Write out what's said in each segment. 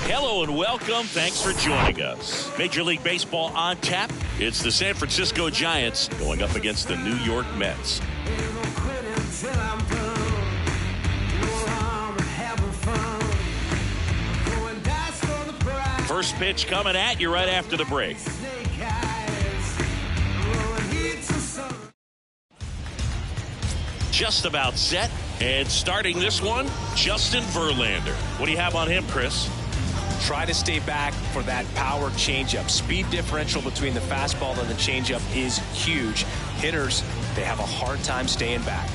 Hello and welcome. Thanks for joining us. Major League Baseball on tap. It's the San Francisco Giants going up against the New York Mets. First pitch coming at you right after the break. Just about set. And starting this one, Justin Verlander. What do you have on him, Chris? Try to stay back for that power changeup. Speed differential between the fastball and the changeup is huge. Hitters, they have a hard time staying back.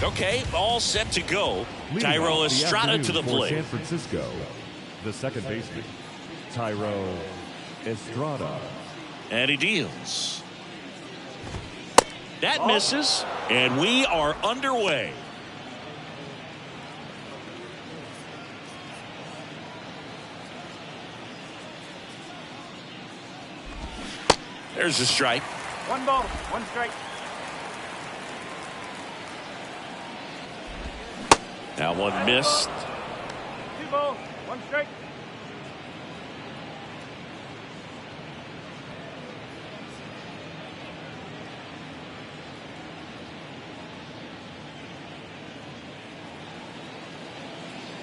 Okay, all set to go. Thairo Estrada to the plate. San Francisco, the second baseman, Thairo Estrada. And he deals. That misses, and we are underway. There's a strike. 1 ball, 1 strike. That one missed. 2 balls, 1 strike.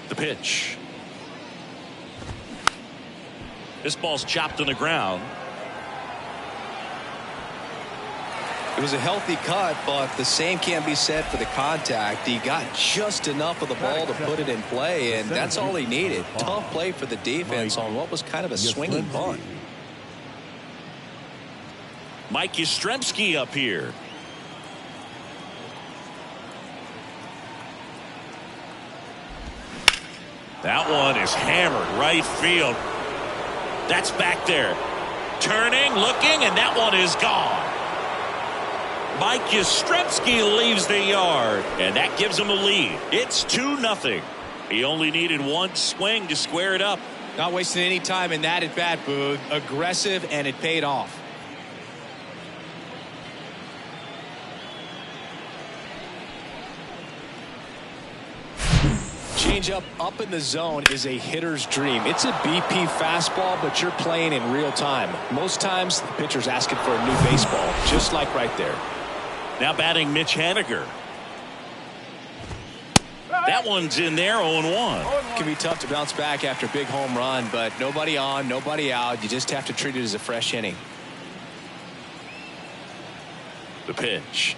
The pitch. This ball's chopped on the ground. It was a healthy cut, but the same can't be said for the contact. He got just enough of the ball to put it in play, and that's all he needed. Tough play for the defense on what was kind of a swinging bunt. Mike Yastrzemski up here. That one is hammered right field. That's back there. Turning, looking, and that one is gone. Mike Yastrzemski leaves the yard, and that gives him a lead. It's 2-0. He only needed 1 swing to square it up. Not wasting any time in that at bat, Boog. Aggressive, and it paid off. Changeup up in the zone is a hitter's dream. It's a BP fastball, but you're playing in real time. Most times, the pitcher's asking for a new baseball, just like right there. Now batting Mitch Haniger. That one's in there, 0-1. It can be tough to bounce back after a big home run, but nobody on, nobody out. You just have to treat it as a fresh inning. The pitch.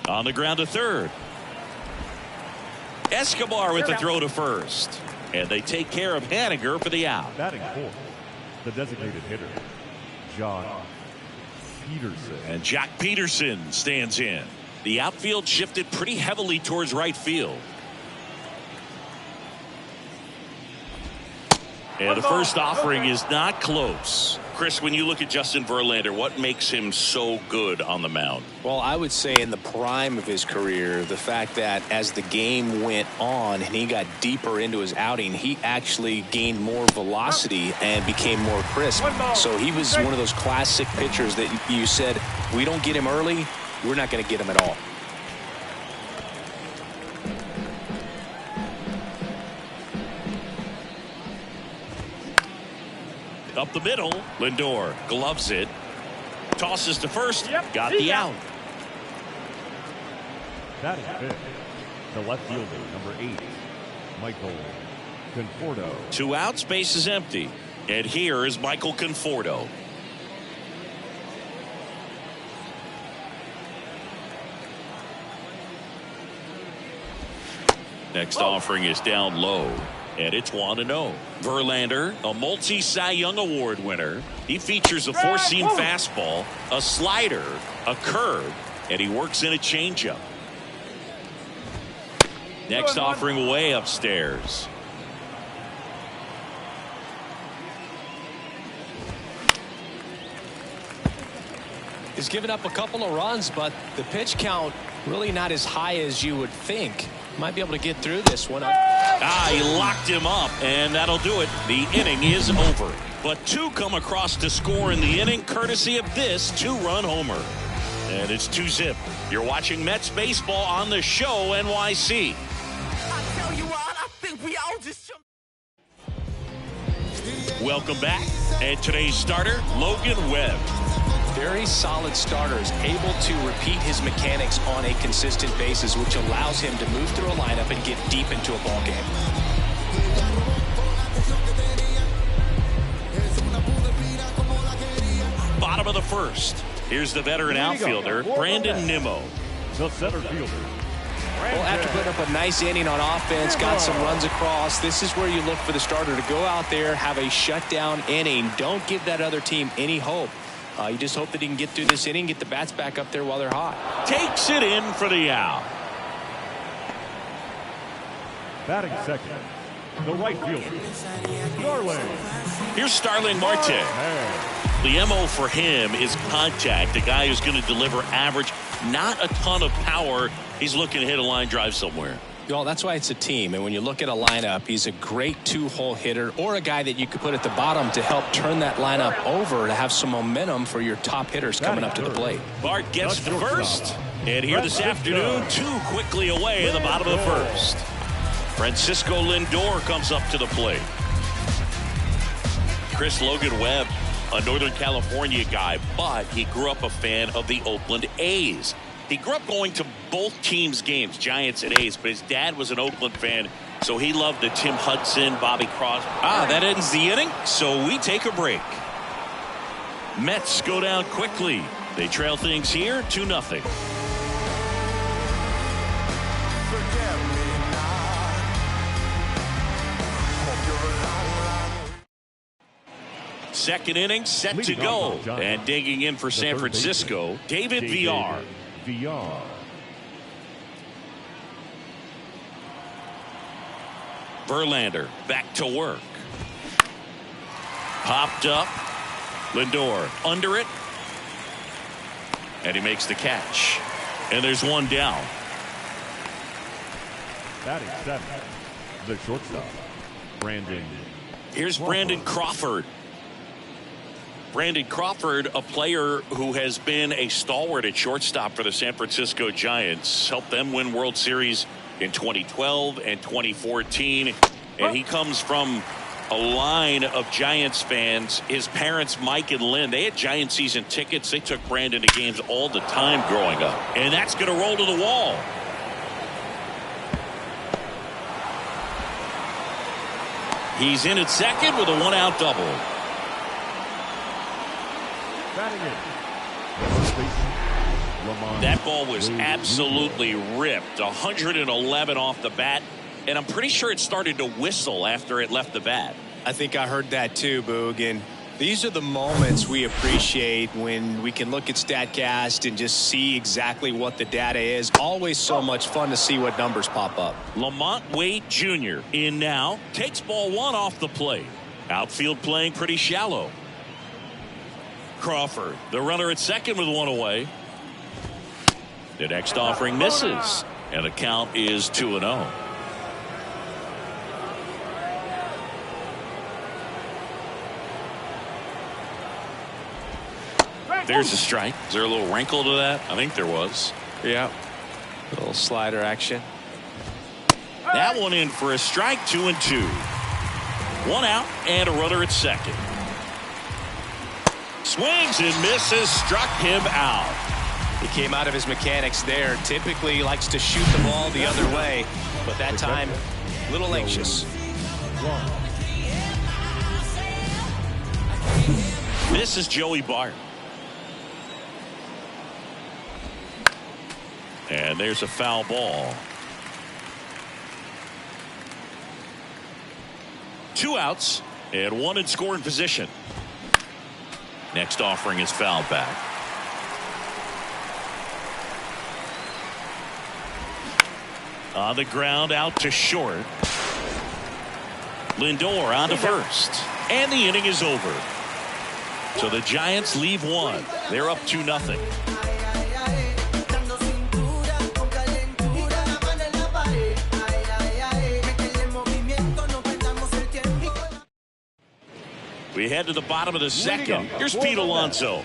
On the ground to third. Escobar with the throw to first. And they take care of Haniger for the out. Batting fourth, the designated hitter, Jock Peterson. And Jock Peterson stands in. The outfield shifted pretty heavily towards right field. And the first offering is not close. Chris, when you look at Justin Verlander, what makes him so good on the mound? Well, I would say in the prime of his career, the fact that as the game went on and he got deeper into his outing, he actually gained more velocity and became more crisp. So he was one of those classic pitchers that you said, we don't get him early, we're not going to get him at all. Up the middle, Lindor gloves it, tosses to first, got the out. Batting fifth, the left fielder, number 8, Michael Conforto. 2 outs, base is empty. And here is Michael Conforto. Next offering is down low. And it's 1-0. Verlander, a multi-Cy Young Award winner. He features a 4-seam fastball, a slider, a curve, and he works in a changeup. Next offering way upstairs. He's given up a couple of runs, but the pitch count really not as high as you would think. Might be able to get through this one. He locked him up, and that'll do it. The inning is over. But two come across to score in the inning, courtesy of this two-run homer. And it's 2-zip. You're watching Mets baseball on the show, NYC. I tell you what, I think we all just... Welcome back. And today's starter, Logan Webb. Very solid starters, able to repeat his mechanics on a consistent basis, which allows him to move through a lineup and get deep into a ball game. Bottom of the first. Here's the veteran outfielder, Brandon Nimmo. The center fielder. Well, after putting up a nice inning on offense, got some runs across, this is where you look for the starter to go out there, have a shutdown inning. Don't give that other team any hope. You just hope that he can get through this inning, get the bats back up there while they're hot. Takes it in for the out. Batting second, the right fielder, Starling. Here's Starling Marte. The MO for him is contact. The guy who's going to deliver average, not a ton of power. He's looking to hit a line drive somewhere. Well, that's why it's a team. And when you look at a lineup, he's a great two-hole hitter or a guy that you could put at the bottom to help turn that lineup over to have some momentum for your top hitters coming up to the plate. Bart gets to first. And here this afternoon, two quickly away in the bottom of the first. Francisco Lindor comes up to the plate. Chris Logan Webb, a Northern California guy, but he grew up a fan of the Oakland A's. He grew up going to both teams' games, Giants and A's, but his dad was an Oakland fan, so he loved the Tim Hudson, Bobby Crosby. That ends the inning, so we take a break. Mets go down quickly. They trail things here 2-0. Second inning set to go, and digging in for San Francisco, David Villar. Verlander back to work. Popped up. Lindor under it. And he makes the catch. And there's one down. Batting seventh, the shortstop, Brandon. Here's Brandon Crawford. Brandon Crawford, a player who has been a stalwart at shortstop for the San Francisco Giants, helped them win World Series in 2012 and 2014. And he comes from a line of Giants fans. His parents, Mike and Lynn, they had Giant season tickets. They took Brandon to games all the time growing up. And that's going to roll to the wall. He's in at second with a one-out double. That ball was absolutely ripped. 111 off the bat, and I'm pretty sure it started to whistle after it left the bat. I think I heard that too, Boog. And these are the moments we appreciate when we can look at StatCast and just see exactly what the data is. Always so much fun to see what numbers pop up. Lamont Wade Jr. in now. Takes ball one off the plate. Outfield playing pretty shallow. Crawford, the runner at second with one away. The next offering misses, and the count is 2-0. There's a strike. Is there a little wrinkle to that? I think there was. Yeah. A little slider action. That one in for a strike, 2-2. One out and a runner at second. Swings and misses, struck him out. He came out of his mechanics there. Typically he likes to shoot the ball the other way, but that time a little anxious. This is Joey Bart. And there's a foul ball. 2 outs and one in scoring position. Next offering is fouled back. On the ground, out to short. Lindor on to first. And the inning is over. So the Giants leave one. They're up 2-0. We head to the bottom of the second. Here's Pete Alonso.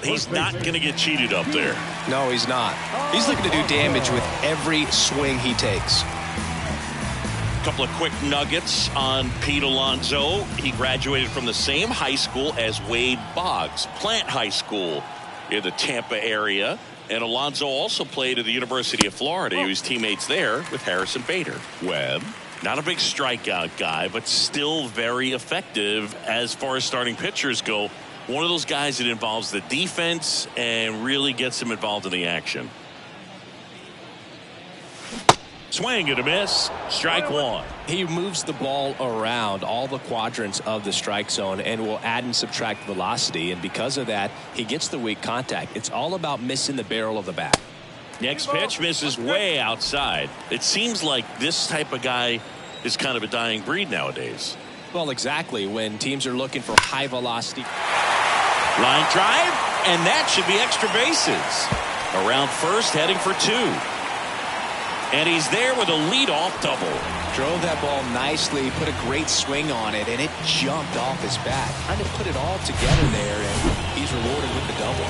He's not going to get cheated up there. No, he's not. He's looking to do damage with every swing he takes. A couple of quick nuggets on Pete Alonso. He graduated from the same high school as Wade Boggs, Plant High School in the Tampa area. And Alonso also played at the University of Florida. He was teammates there with Harrison Bader. Webb, not a big strikeout guy, but still very effective as far as starting pitchers go. One of those guys that involves the defense and really gets him involved in the action. Swing and a miss. Strike one. He moves the ball around all the quadrants of the strike zone and will add and subtract velocity. And because of that, he gets the weak contact. It's all about missing the barrel of the bat. Next pitch misses way outside. It seems like this type of guy is kind of a dying breed nowadays. Well, exactly. When teams are looking for high velocity. Line drive, and that should be extra bases. Around first, heading for two. And he's there with a leadoff double. Drove that ball nicely, put a great swing on it, and it jumped off his bat. Trying to put it all together there, and he's rewarded with the double.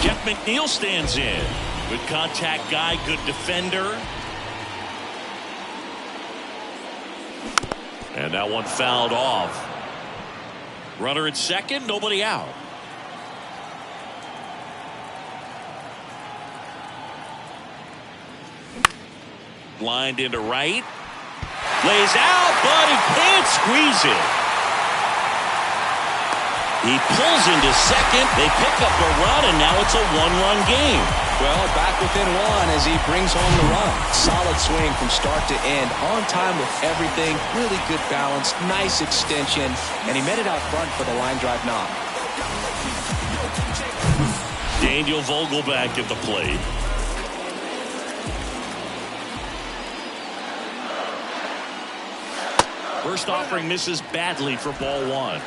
Jeff McNeil stands in. Good contact guy, good defender. And that one fouled off. Runner at second, nobody out. Lined into right. Lays out, but he can't squeeze it. He pulls into second. They pick up a run, and now it's a one-run game. Well, back within one as he brings home the run. Solid swing from start to end. On time with everything. Really good balance. Nice extension. And he met it out front for the line drive knock. Daniel Vogelback at the plate. First offering misses badly for ball one.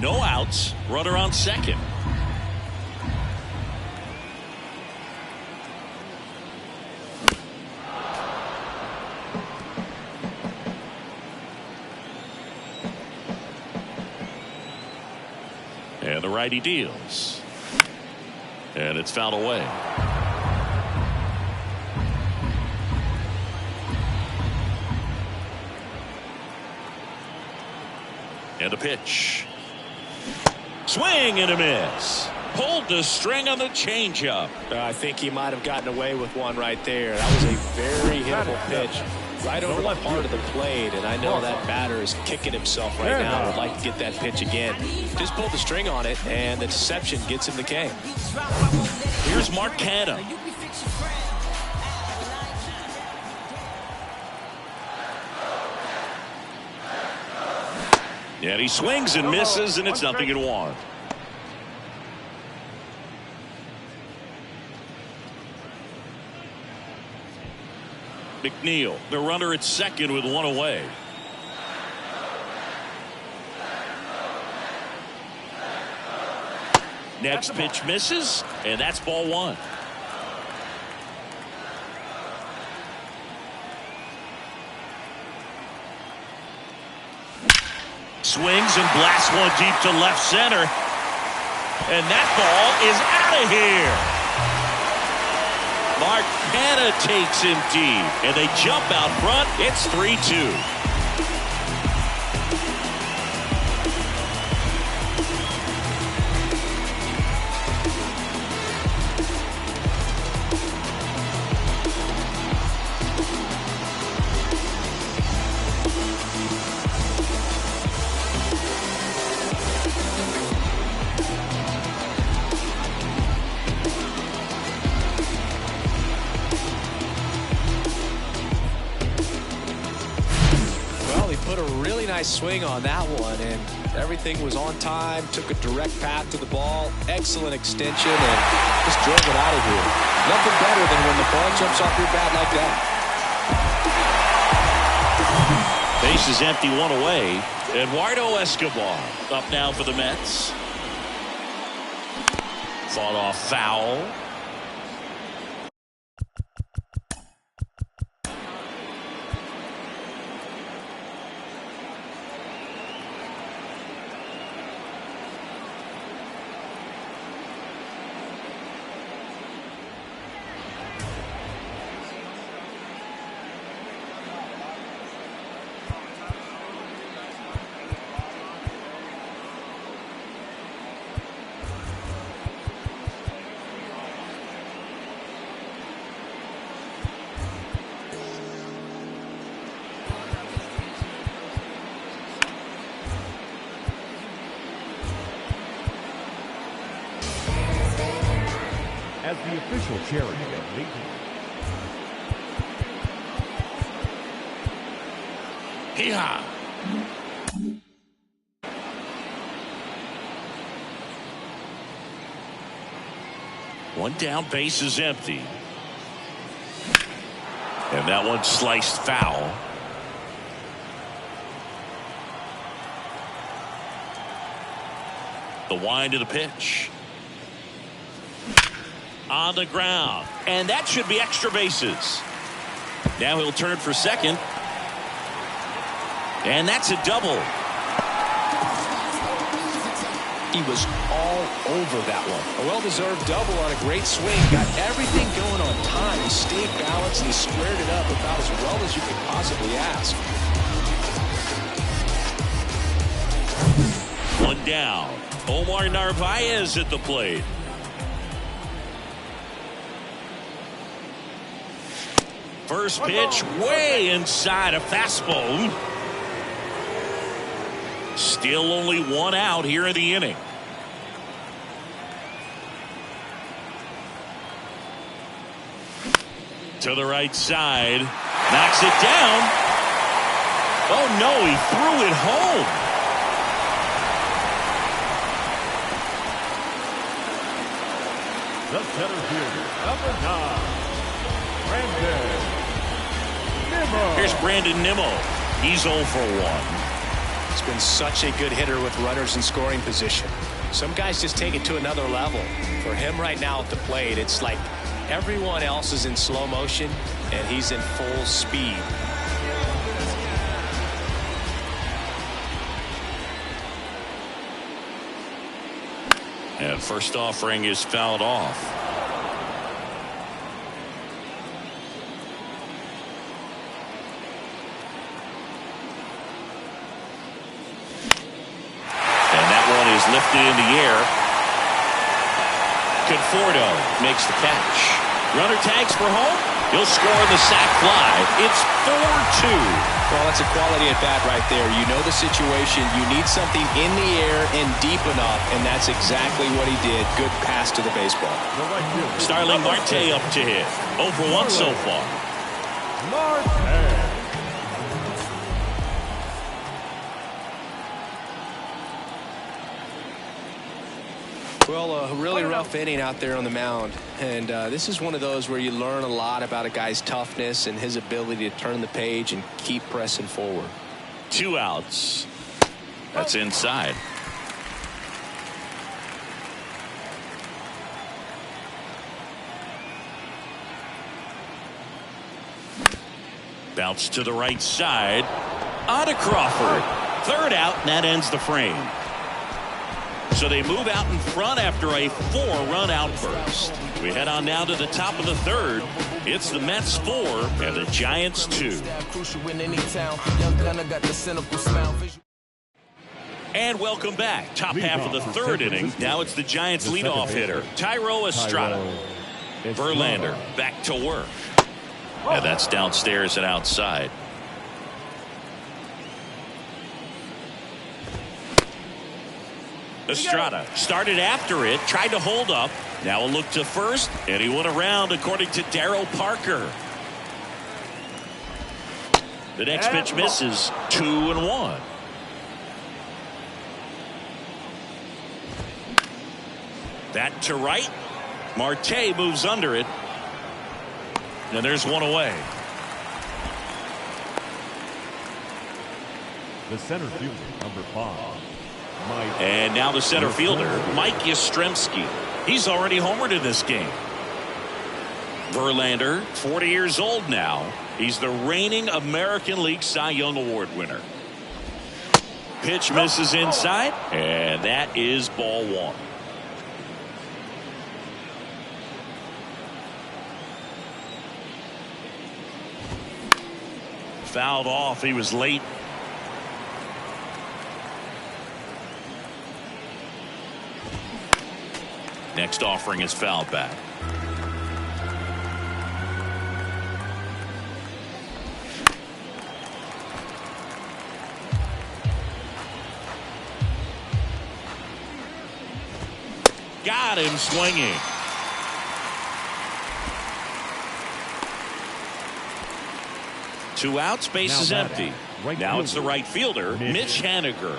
No outs. Runner on second. And the righty deals. And it's fouled away. And a pitch. Swing and a miss. Pulled the string on the changeup. I think he might have gotten away with one right there. That was a very hittable pitch. Right over the heart of the plate, and I know that batter is kicking himself right now. Would like to get that pitch again. Just pulled the string on it, and the deception gets him the K. Here's Mark Canha. And he swings and misses, and it's 0-1. McNeil, the runner at second with one away. Next pitch misses, and that's ball one. Swings and blasts one deep to left center. And that ball is out of here. Mark Canha takes him deep, and they jump out front. It's 3-2. Swing on that one, and everything was on time. Took a direct path to the ball. Excellent extension, and just drove it out of here. Nothing better than when the ball jumps off your bat like that. base is empty, one away. Eduardo Escobar up now for the Mets. Fought off foul. As the official charity of Major Hee-haw. One down, base is empty. And that one sliced foul. The wind of the pitch. On the ground. And that should be extra bases. Now he'll turn for second. And that's a double. He was all over that one. A well-deserved double on a great swing. Got everything going on time. He stayed balanced and he squared it up about as well as you could possibly ask. One down. Omar Narvaez at the plate. First pitch way inside a fastball. Still only one out here in the inning. To the right side. Knocks it down. Oh no, he threw it home. the center fielder, number 9, Brandon Nimmo. Here's Brandon Nimmo. He's 0 for 1. He's been such a good hitter with runners in scoring position. Some guys just take it to another level. For him right now at the plate, it's like everyone else is in slow motion and he's in full speed. And first offering is fouled off. And that one is lifted in the air. Conforto makes the catch. Runner tags for home. He'll score the sac fly. It's 4-2. Well, that's a quality at bat right there. You know the situation. You need something in the air and deep enough, and that's exactly what he did. Good pass to the baseball. Starling Marte up to hit. 0 for 1 so far. Marte. Well, a really rough inning out there on the mound. And this is one of those where you learn a lot about a guy's toughness and his ability to turn the page and keep pressing forward. 2 outs. That's inside. Bounce to the right side. On to Crawford. 3rd out, and that ends the frame. So they move out in front after a 4-run outburst. We head on now to the top of the 3rd. It's the Mets 4 and the Giants 2. And welcome back. Top half of the 3rd inning. Now it's the Giants leadoff hitter, Thairo Estrada. Verlander back to work. And that's downstairs and outside. Estrada started after it, tried to hold up. Now a look to first, and he went around according to Darryl Parker. The next pitch misses. 2-1. That to right. Marte moves under it. And there's one away. The center fielder, number 5, Mike. And now the center fielder, Mike Yastrzemski. He's already homered in this game. Verlander, 40 years old now. He's the reigning American League Cy Young Award winner. Pitch misses inside, and that is ball 1. Fouled off. He was late. Next offering is fouled back. Got him swinging. Two outs, base is empty. Now it's the right fielder, Mitch Haniger.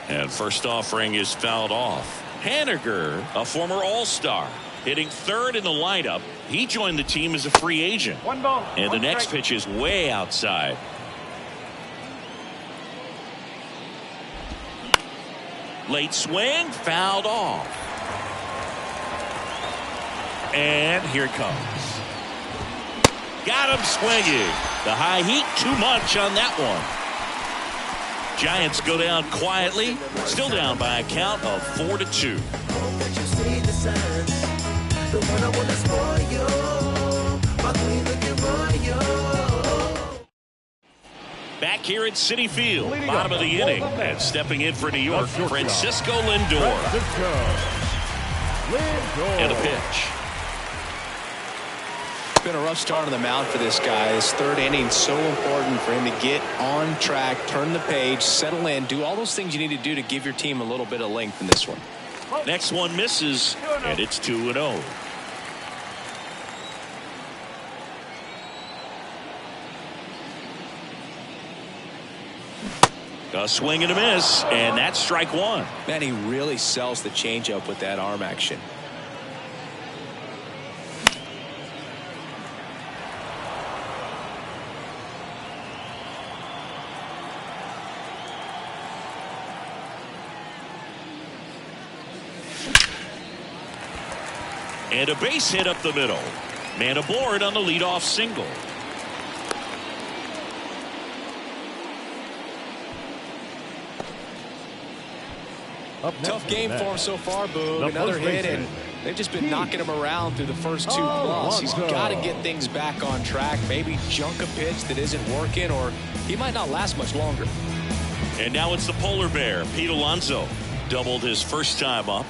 And first offering is fouled off. Haniger, a former All-Star, hitting third in the lineup. He joined the team as a free agent. One ball. And the next pitch is way outside. Late swing, fouled off. And here it comes. Got him swinging. The high heat, too much on that one. Giants go down quietly, still down by a count of 4-2. Back here at Citi Field, bottom of the inning, and stepping in for New York, Francisco Lindor. And a pitch. It's been a rough start on the mound for this guy. This third inning is so important for him to get on track, turn the page, settle in, do all those things you need to do to give your team a little bit of length in this one. Next one misses, and it's 2-0. A swing and a miss, and that's strike 1. Man, he really sells the changeup with that arm action. And a base hit up the middle. Man aboard on the leadoff single. Tough game for him so far, Boog. Another hit, and they've just been knocking him around through the first 2 plus. He's got to get things back on track. Maybe junk a pitch that isn't working, or he might not last much longer. And now it's the polar bear, Pete Alonso. Doubled his first time up.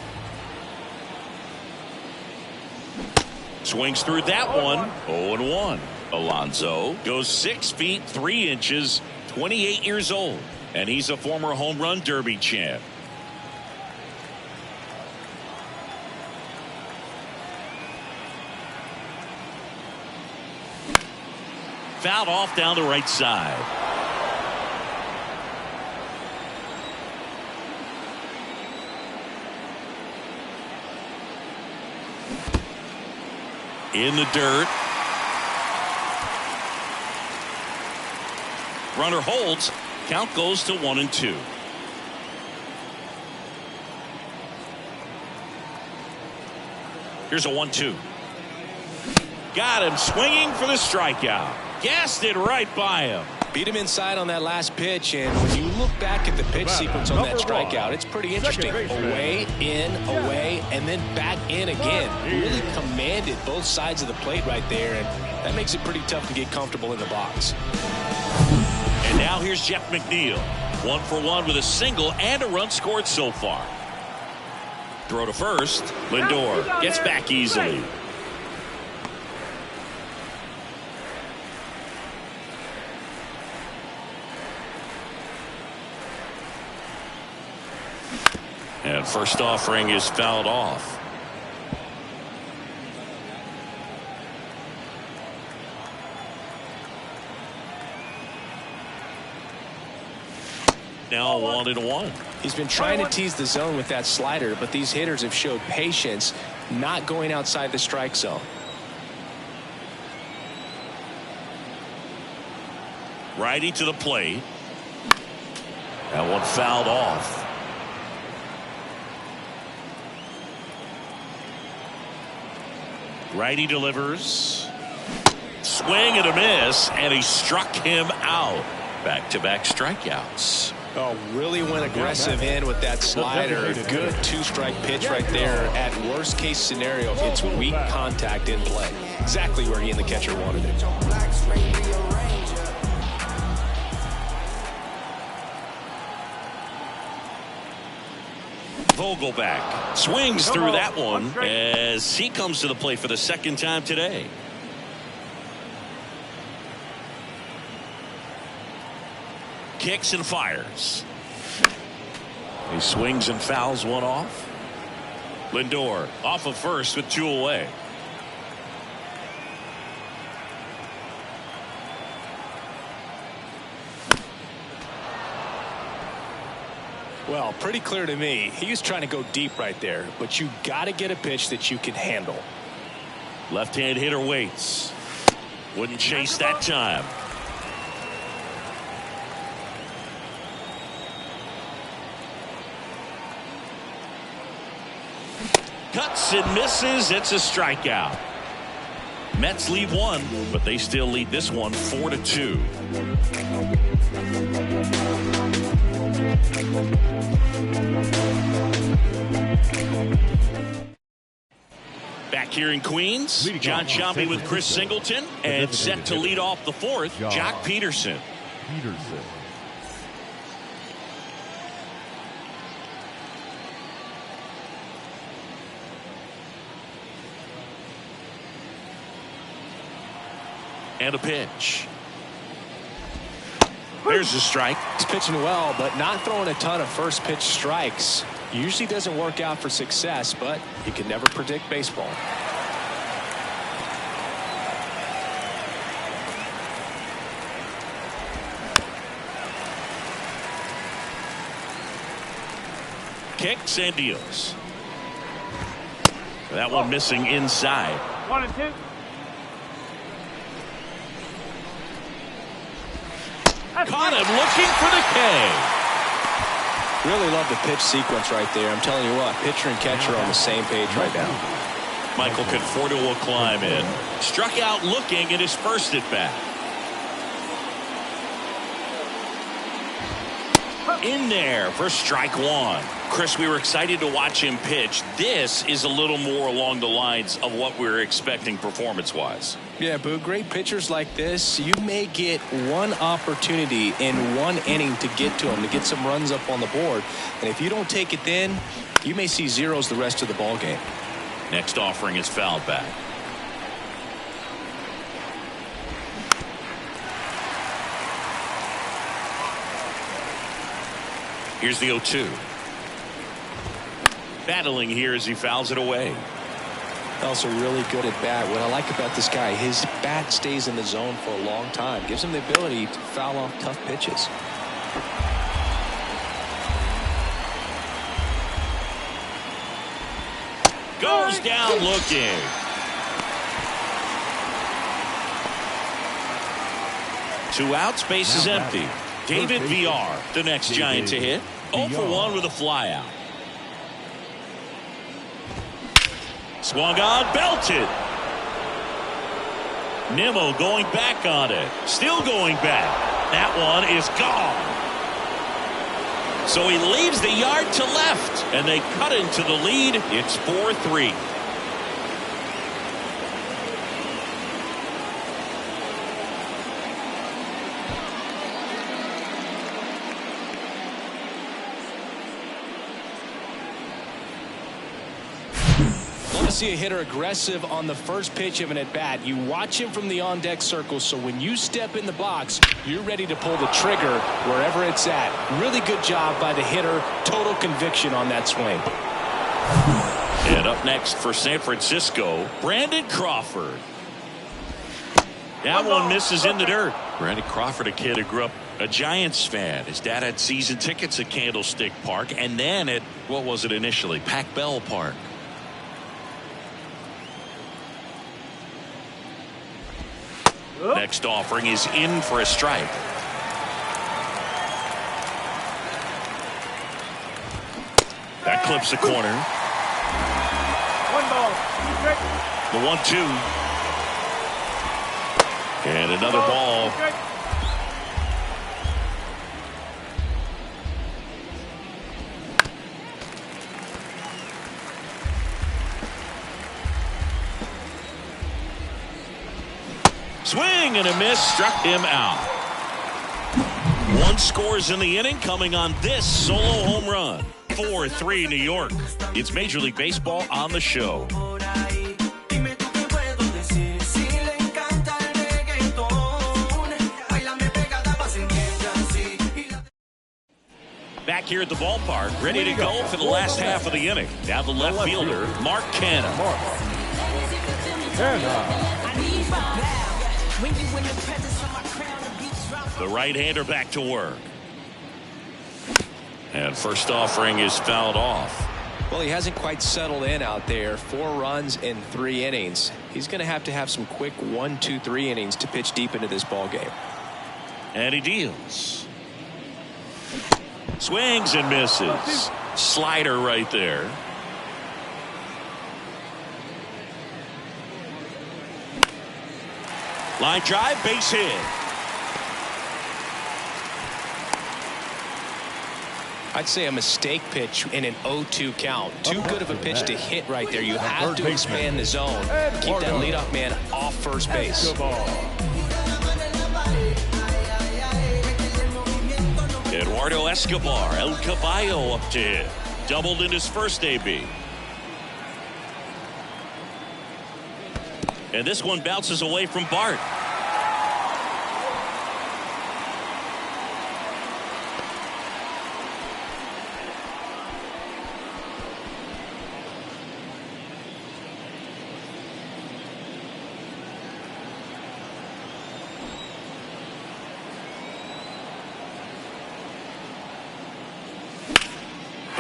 Swings through that one. 0-1. Alonso goes 6 feet 3 inches, 28 years old, and he's a former home run derby champ. Fouled off down the right side. In the dirt. Runner holds. Count goes to 1-2. Here's a 1-2. Got him swinging for the strikeout. Gassed it right by him. Beat him inside on that last pitch, and when you look back at the pitch sequence on that strikeout, it's pretty interesting. Away, in, away, and then back in again. Really commanded both sides of the plate right there, and that makes it pretty tough to get comfortable in the box. And now here's Jeff McNeil. 1 for 1 with a single and a run scored so far. Throw to first. Lindor gets back easily. And first offering is fouled off. Now 1-1. He's been trying to tease the zone with that slider, but these hitters have showed patience, not going outside the strike zone. Righty to the plate. That one fouled off. Righty delivers. Swing and a miss, and he struck him out. Back-to-back strikeouts. Oh, really went aggressive in with that slider. Good two-strike pitch right there. At worst case scenario, it's weak contact in play. Exactly where he and the catcher wanted it. Vogelback swings through that one as he comes to the plate for the second time today. Kicks and fires. He swings and fouls one off. Lindor off of first with 2 away. Well, pretty clear to me. He was trying to go deep right there, but you got to get a pitch that you can handle. Left-hand hitter waits. Wouldn't chase that time. Cuts and misses. It's a strikeout. Mets lead one, but they still lead this one 4-2. Back here in Queens, John Sciambi with Chris Singleton, and set to lead off the fourth, Jock Peterson. And a pitch. There's a strike. He's pitching well, but not throwing a ton of first pitch strikes. Usually doesn't work out for success, but you can never predict baseball. Kicks and deals. That one missing inside. 1-2. Caught him looking for the K. Really love the pitch sequence right there. I'm telling you what, pitcher and catcher are on the same page right now. Michael Conforto will climb in. Struck out looking at his first at bat. In there for strike one. Chris, we were excited to watch him pitch. This is a little more along the lines of what we were expecting performance-wise. Yeah, Boo, great pitchers like this, you may get one opportunity in one inning to get to them, to get some runs up on the board. And if you don't take it then, you may see zeros the rest of the ball game. Next offering is fouled back. Here's the 0-2. Battling here as he fouls it away. Also really good at bat. What I like about this guy, his bat stays in the zone for a long time. Gives him the ability to foul off tough pitches. Goes down looking. Two outs, base is empty. David VR, the next Giant to hit. 0 for 1 with a flyout. Swung on, belted. Nimmo going back on it. Still going back. That one is gone. So he leaves the yard to left, and they cut into the lead. It's 4-3. See a hitter aggressive on the first pitch of an at-bat. You watch him from the on-deck circle, so when you step in the box, you're ready to pull the trigger wherever it's at. Really good job by the hitter. Total conviction on that swing. And up next for San Francisco, Brandon Crawford. That one misses in the dirt. Brandon Crawford, a kid who grew up a Giants fan. His dad had season tickets at Candlestick Park, and then at, what was it initially, Pac Bell Park. Next offering is in for a strike. That clips the corner. 1 ball, 2 strikes. The 1-2. And another ball. 2 strikes. Swing and a miss, struck him out. 1 scores in the inning, coming on this solo home run. 4-3 New York. It's Major League Baseball on the show. Back here at the ballpark, ready to go for the last half of the inning. Now the left fielder, Mark Canha. The right-hander back to work. And first offering is fouled off. Well, he hasn't quite settled in out there. 4 runs in 3 innings. He's going to have some quick 1, 2, 3 innings to pitch deep into this ball game. And he deals. Swings and misses. Slider right there. Line drive, base hit. I'd say a mistake pitch in an 0-2 count. Too good of a pitch to hit right there. You have to expand the zone. Keep that leadoff man off first base. Eduardo Escobar, El Caballo up to hit. Doubled in his first AB. And this one bounces away from Bart.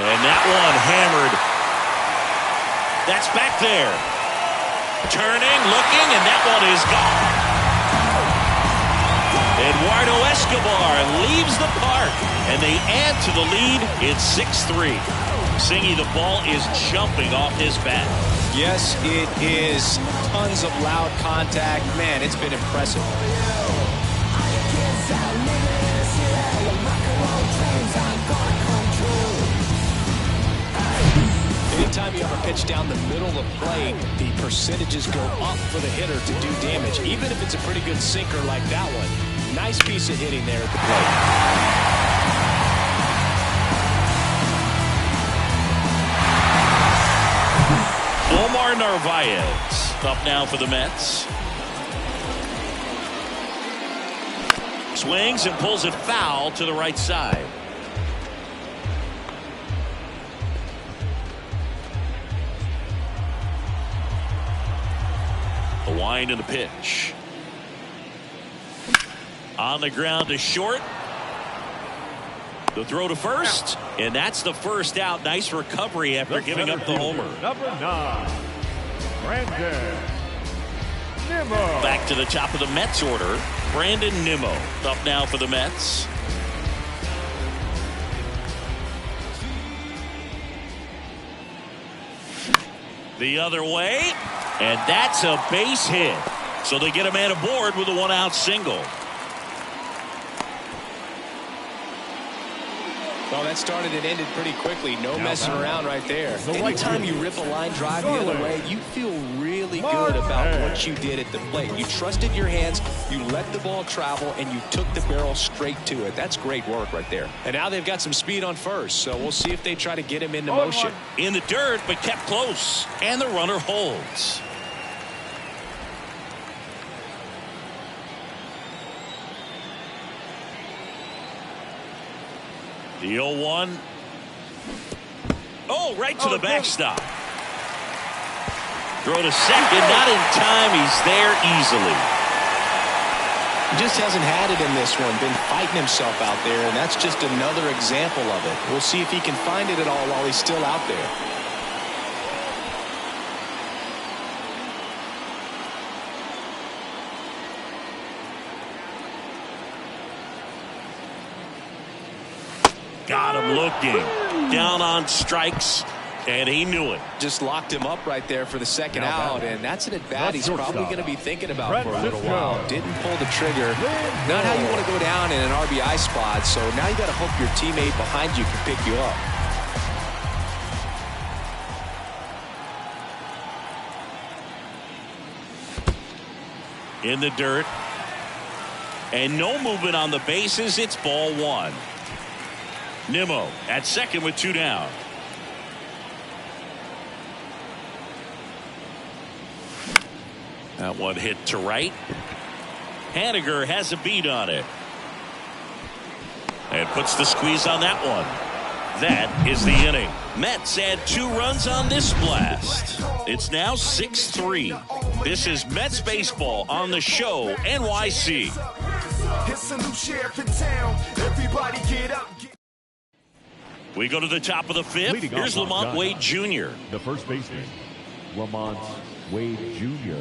And that one hammered. That's back there. Turning, looking, and that one is gone. Eduardo Escobar leaves the park, and they add to the lead. It's 6-3. Singy, the ball is jumping off his bat. Yes, it is. Tons of loud contact. Man, it's been impressive. Anytime you have a pitch down the middle of the plate, the percentages go up for the hitter to do damage, even if it's a pretty good sinker like that one. Nice piece of hitting there at the plate. Omar Narvaez up now for the Mets. Swings and pulls it foul to the right side. The wind and the pitch. On the ground to short. The throw to first. And that's the first out. Nice recovery after giving up the homer. Number 9, Brandon Nimmo. Back to the top of the Mets order. Brandon Nimmo up now for the Mets. The other way. And that's a base hit. So they get a man aboard with a 1-out single. Well, that started and ended pretty quickly. No messing around right there. Anytime you rip a line drive the other way, you feel really good about what you did at the plate. You trusted your hands, you let the ball travel, and you took the barrel straight to it. That's great work right there. And now they've got some speed on first, so we'll see if they try to get him into motion. In the dirt, but kept close. And the runner holds. The 0-1. Oh, right to the backstop. Throw to second, not in time. He's there easily. He just hasn't had it in this one. Been fighting himself out there, and that's just another example of it. We'll see if he can find it at all while he's still out there. Got him looking. down on strikes, and he knew it. Just locked him up right there for the second out, and that's an at-bat he's probably going to be thinking about for a little while. Didn't pull the trigger. Not how you want to go down in an RBI spot, so now you got to hope your teammate behind you can pick you up. In the dirt. And no movement on the bases. It's ball one. Nimmo at second with 2 down. That one hit to right. Haniger has a beat on it. And puts the squeeze on that one. That is the inning. Mets add 2 runs on this blast. It's now 6-3. This is Mets baseball on the show, NYC. It's a new sheriff in town. Everybody get up. We go to the top of the 5th. Here's Lamont Wade Jr. The first baseman, Lamont Wade Jr.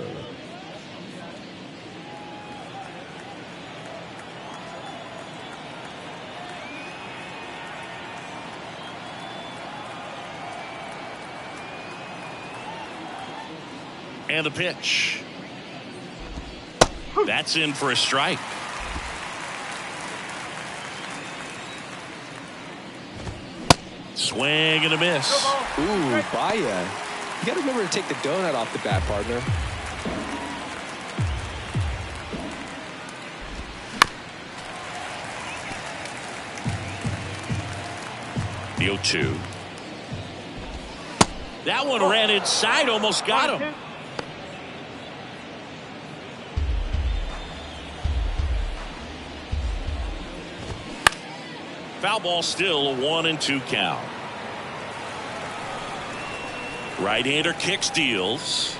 And a pitch. That's in for a strike. Swing and a miss. Ooh, Baya. You got to remember to take the donut off the bat, partner. The 0-2. That one ran inside, almost got him. Foul ball, still a 1-2 count. Right-hander kicks, deals.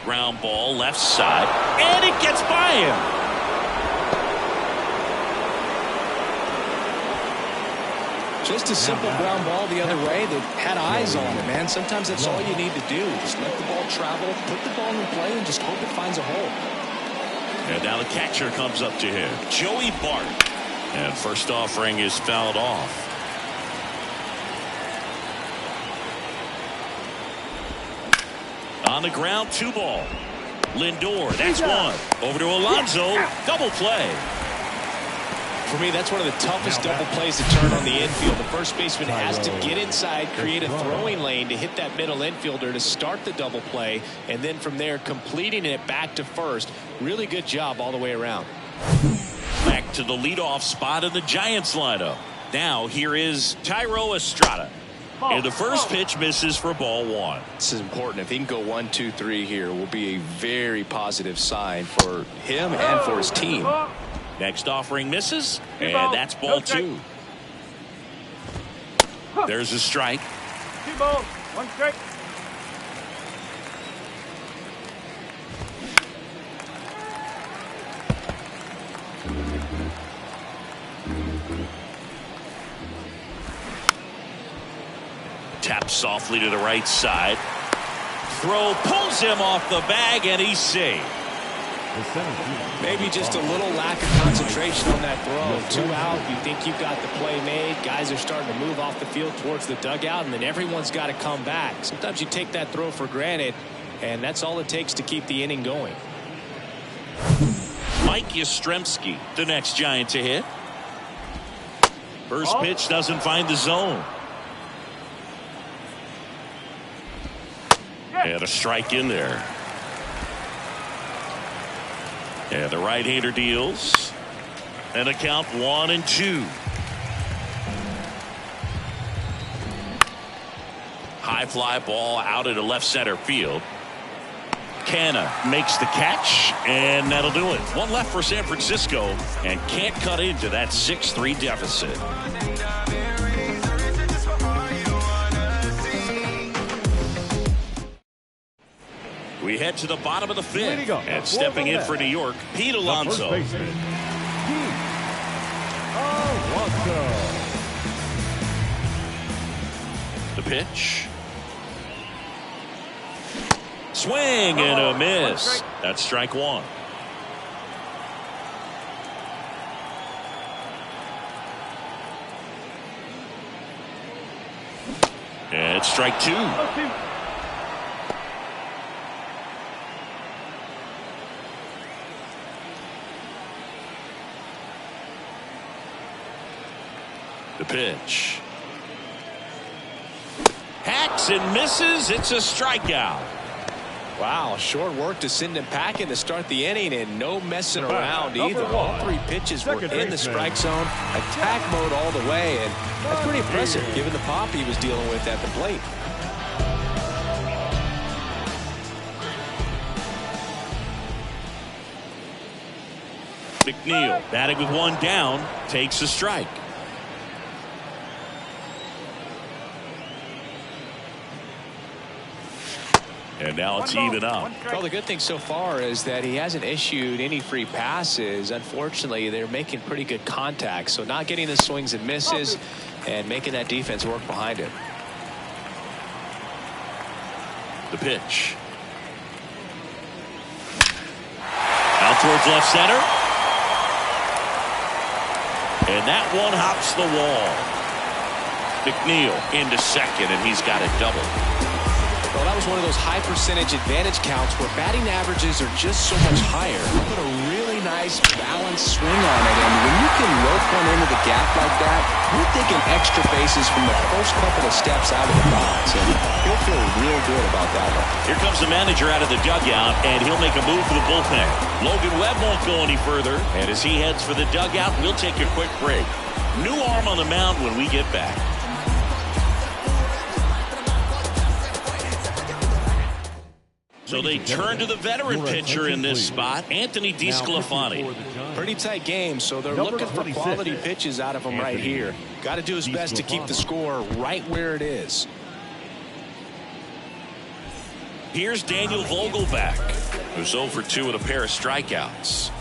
Ground ball left side, and it gets by him. Just a simple ground ball the other way that had eyes on it, man. Sometimes that's all you need to do. Just let the ball travel, put the ball in play, and just hope it finds a hole. And now the catcher comes up to him, Joey Bart. And first offering is fouled off. On the ground, 2 ball. Lindor, that's 1. Over to Alonso, double play. For me, that's one of the toughest double plays to turn on the infield. The first baseman has to get inside, create a throwing lane to hit that middle infielder to start the double play, and then from there completing it back to first. Really good job all the way around. Back to the leadoff spot in the Giants lineup. Now here is Thairo Estrada. And the first pitch misses for ball 1. This is important. If he can go 1, 2, 3 here, will be a very positive sign for him and for his team. Next offering misses, and that's ball 2. There's a strike. 2 balls, 1 strike. Taps softly to the right side. Throw pulls him off the bag, and he's safe. Maybe just a little lack of concentration on that throw. 2 out, you think you've got the play made. Guys are starting to move off the field towards the dugout, and then everyone's got to come back. Sometimes you take that throw for granted, and that's all it takes to keep the inning going. Mike Yastrzemski, the next Giant to hit. First pitch doesn't find the zone. And a strike in there. And the right-hander deals. And a count 1-2. High fly ball out into left center field. Canna makes the catch, and that'll do it. 1 left for San Francisco, and can't cut into that 6-3 deficit. We head to the bottom of the 5th, and stepping in for New York, Pete Alonso. The pitch. Swing and a miss. That's strike 1. And it's strike 2. The pitch. Hacks and misses. It's a strikeout. Wow, short work to send him packing to start the inning, and no messing around either. All 3 pitches were in the strike zone, attack mode all the way, and that's pretty impressive given the pop he was dealing with at the plate. McNeil batting with 1 down takes a strike. And now it's even up. Well, the good thing so far is that he hasn't issued any free passes. Unfortunately, they're making pretty good contact, so not getting the swings and misses and making that defense work behind him. The pitch. Out towards left center. And that one hops the wall. McNeil into second, and he's got a double. Well, that was one of those high percentage advantage counts where batting averages are just so much higher. He put a really nice balanced swing on it, and when you can rope one into the gap like that, you're thinking extra bases from the first couple of steps out of the box, and he'll feel real good about that one. Here comes the manager out of the dugout, and he'll make a move for the bullpen. Logan Webb won't go any further, and as he heads for the dugout, we'll take a quick break. New arm on the mound when we get back. So they turn to the veteran pitcher in this spot, Anthony DeSclafani. Pretty tight game, so they're looking for quality pitches out of him right here. Got to do his best to keep the score right where it is. Here's Daniel Vogelbach, who's 0 for 2 with a pair of strikeouts.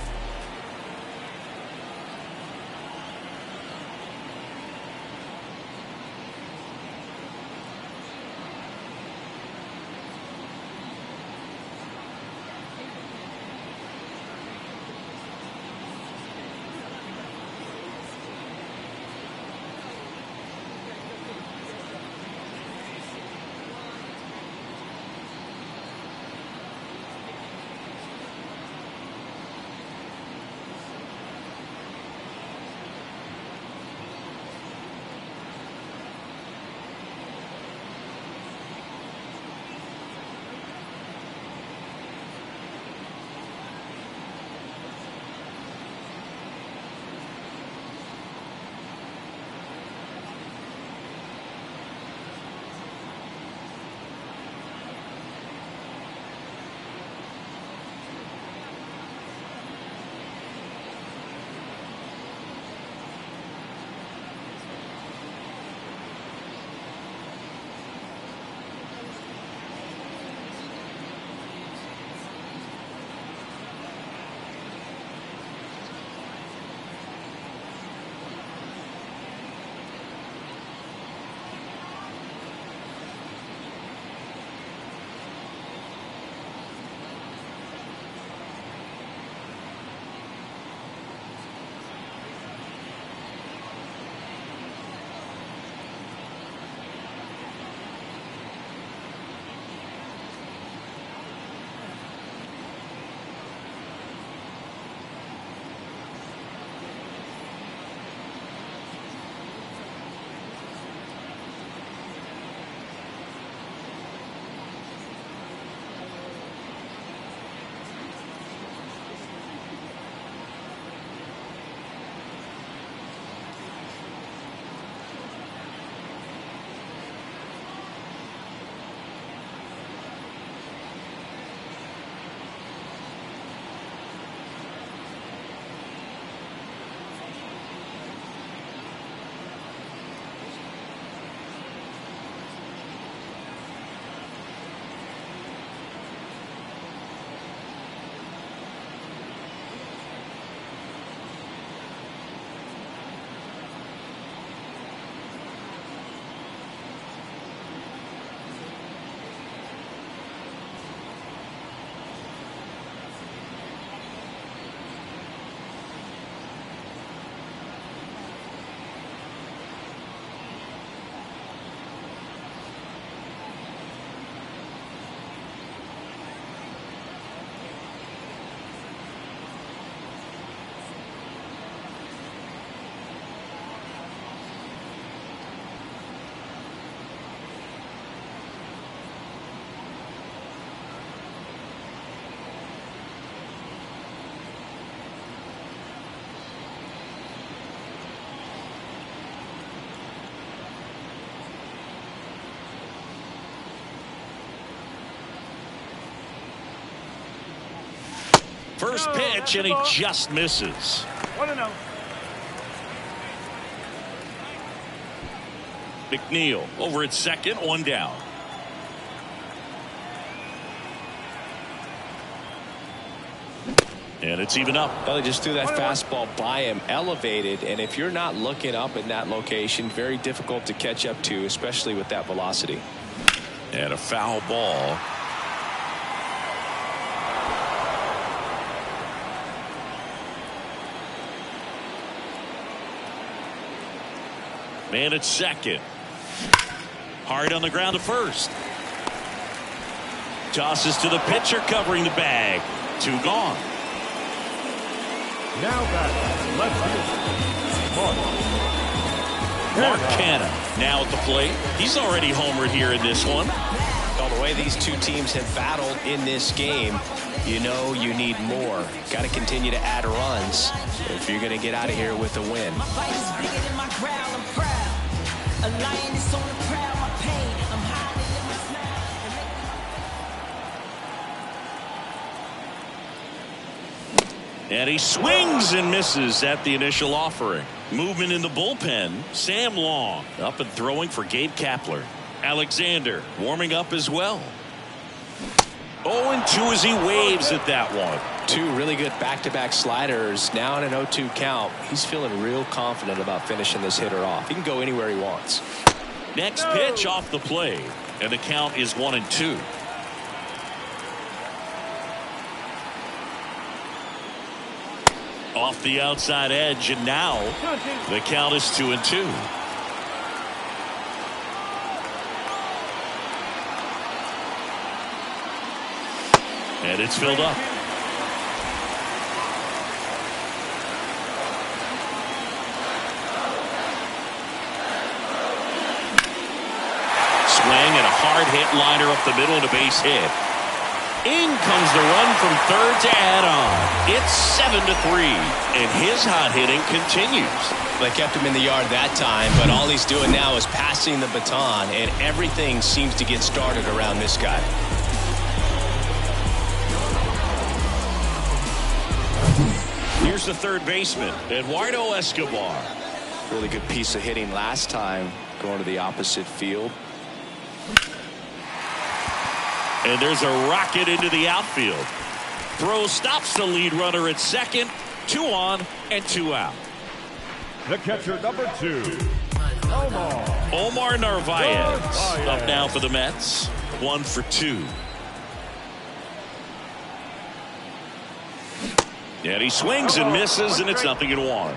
First pitch, and he just misses. 1-0. McNeil over at second, one down. And it's even up. Well, they just threw that fastball by him, elevated, and if you're not looking up in that location, very difficult to catch up to, especially with that velocity. And a foul ball. Man at second. Hard on the ground to first. Tosses to the pitcher covering the bag. 2 gone. Now back, left field. Mark Canha now at the plate. He's already homered here in this one. Well, the way these two teams have battled in this game, you know you need more. Got to continue to add runs if you're going to get out of here with a win. My fight is bigger than my ground, I'm proud. A lion is on the prowl, my pain. I'm hiding in my smile. And he swings and misses at the initial offering. Movement in the bullpen. Sam Long up and throwing for Gabe Kapler. Alexander warming up as well. 0-2 as he waves at that one. 2 really good back-to-back sliders. Now in an 0-2 count. He's feeling real confident about finishing this hitter off. He can go anywhere he wants. Next pitch off the plate, and the count is 1-2. Off the outside edge, and now the count is 2-2. And it's filled up. Swing and a hard hit liner up the middle and a base hit. In comes the run from third to add on. It's 7-3, and his hot hitting continues. They kept him in the yard that time, but all he's doing now is passing the baton, and everything seems to get started around this guy. Here's the third baseman, Eduardo Escobar. Really good piece of hitting last time, going to the opposite field. And there's a rocket into the outfield. Throw stops the lead runner at second. 2 on and 2 out. The catcher, number 2, Omar Narvaez up now for the Mets. 1 for 2. And he swings and misses, and it's 0-1.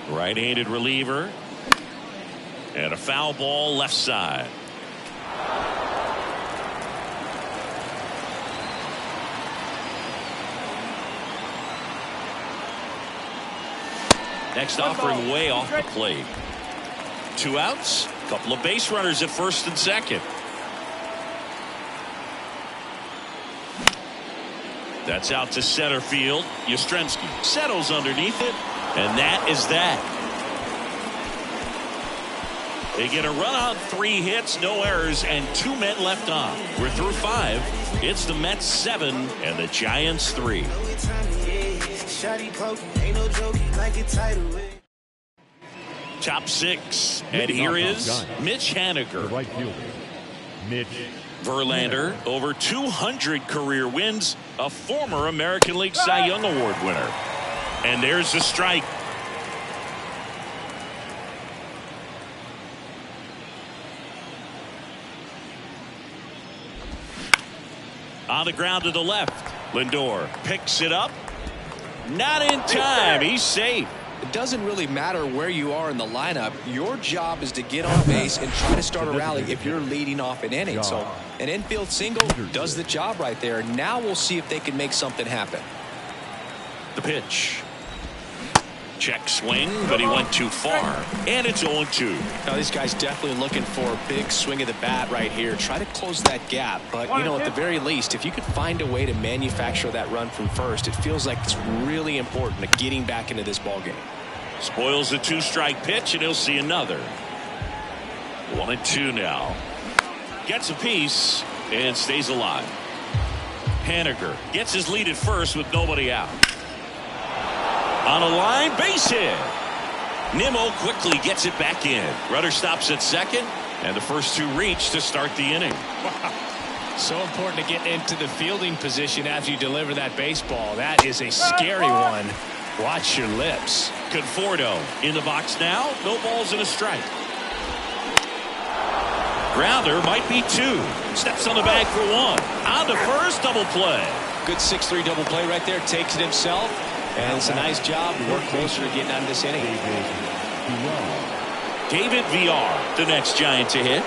Right-handed reliever. And a foul ball left side. Next offering way off the plate. 2 outs. Couple of base runners at first and second. That's out to center field. Yastrzemski settles underneath it. And that is that. They get a run on 3 hits, no errors, and 2 men left on. We're through 5. It's the Mets 7 and the Giants 3. Top 6. And here is Mitch Haniger. right fielder, Mitch Verlander, over 200 career wins, a former American League Cy Young Award winner. And there's the strike. On the ground to the left. Lindor picks it up. Not in time. He's safe. It doesn't really matter where you are in the lineup. Your job is to get on base and try to start a rally if you're leading off an inning. So an infield single does the job right there. Now we'll see if they can make something happen. The pitch. Check swing, but he went too far. And it's 0-2. Now, these guys definitely looking for a big swing of the bat right here. Try to close that gap. But, you know, at the very least, if you could find a way to manufacture that run from first, it feels like it's really important to getting back into this ball game. Spoils the 2-strike pitch, and he'll see another. 1-2 now. Gets a piece and stays alive. Haniger gets his lead at first with nobody out. On a line, base hit. Nimmo quickly gets it back in. Rudder stops at second, and the first two reach to start the inning. So important to get into the fielding position after you deliver that baseball. That is a scary one. Watch your lips. Conforto in the box now. No balls and a strike. Grounder might be 2. Steps on the bag for 1. On to first, double play. Good 6-3 double play right there. Takes it himself. And it's a nice job. We're closer to getting out of this inning. David VR, the next Giant to hit.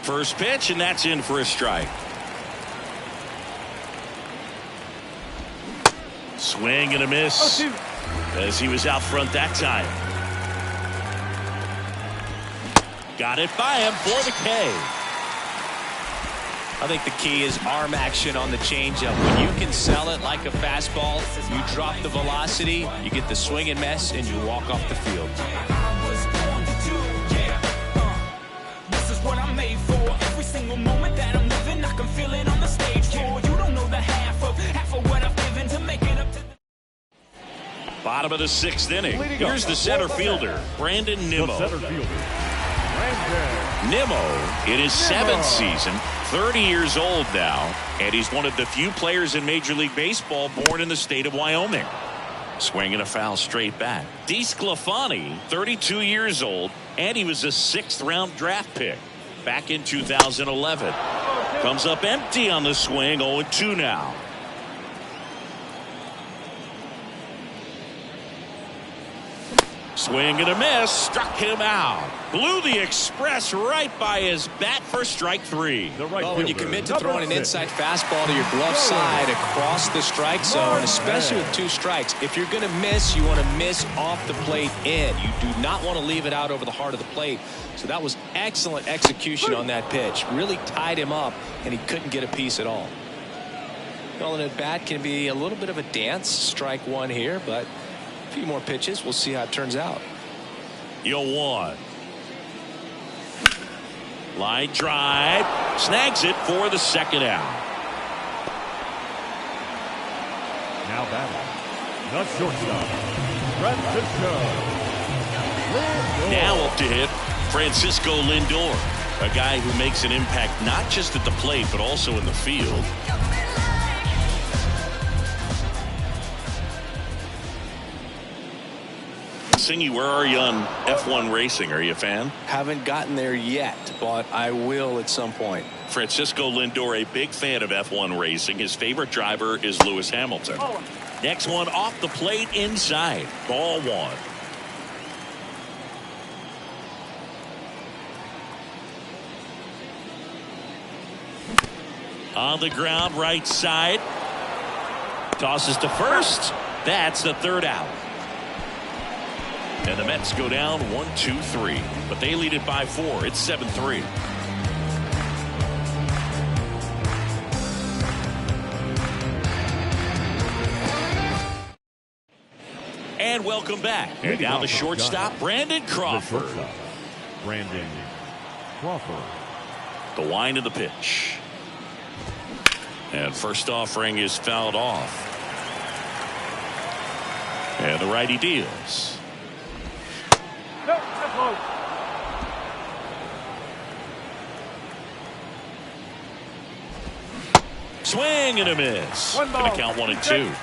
First pitch, and that's in for a strike. Swing and a miss as he was out front that time. Got it by him for the K. I think the key is arm action on the changeup. When you can sell it like a fastball, you drop the velocity, you get the swing and miss, and you walk off the field. This is what I'm made for. Every single moment that I'm living, I can feel it on the stage floor. You don't know the half of what I've given to make it up to the Bottom of the 6th inning. Here's the center fielder, Brandon Nimmo. Nimmo in his 7th season, 30 years old now, and he's one of the few players in Major League Baseball born in the state of Wyoming. Swinging a foul straight back. DeSclafani, 32 years old, and he was a 6th-round draft pick back in 2011. Comes up empty on the swing, 0-2 now. Swing and a miss, struck him out. Blew the express right by his bat for strike 3. Well, when you commit to throwing an inside fastball to your glove side across the strike zone, especially with 2 strikes, if you're going to miss, you want to miss off the plate in. You do not want to leave it out over the heart of the plate. So that was excellent execution on that pitch. Really tied him up, and he couldn't get a piece at all. Well, an at bat can be a little bit of a dance. Strike 1 here, but a few more pitches. We'll see how it turns out. 0-1. Line drive. Snags it for the 2nd out. Now batting, the shortstop, Francisco Lindor. Now up to hit Francisco Lindor, a guy who makes an impact not just at the plate but also in the field. Singy, where are you on F1 racing? Are you a fan? Haven't gotten there yet, but I will at some point. Francisco Lindor, a big fan of F1 racing. His favorite driver is Lewis Hamilton. Next one off the plate inside. Ball 1. On the ground, right side. Tosses to first. That's the 3rd out. And the Mets go down 1-2-3, but they lead it by 4. It's 7-3. And welcome back. And now the shortstop, Brandon Crawford. Brandon Crawford. The wind of the pitch. And first offering is fouled off. And the righty deals. No, that's low. Swing and a miss. One ball. Gonna count 1-2.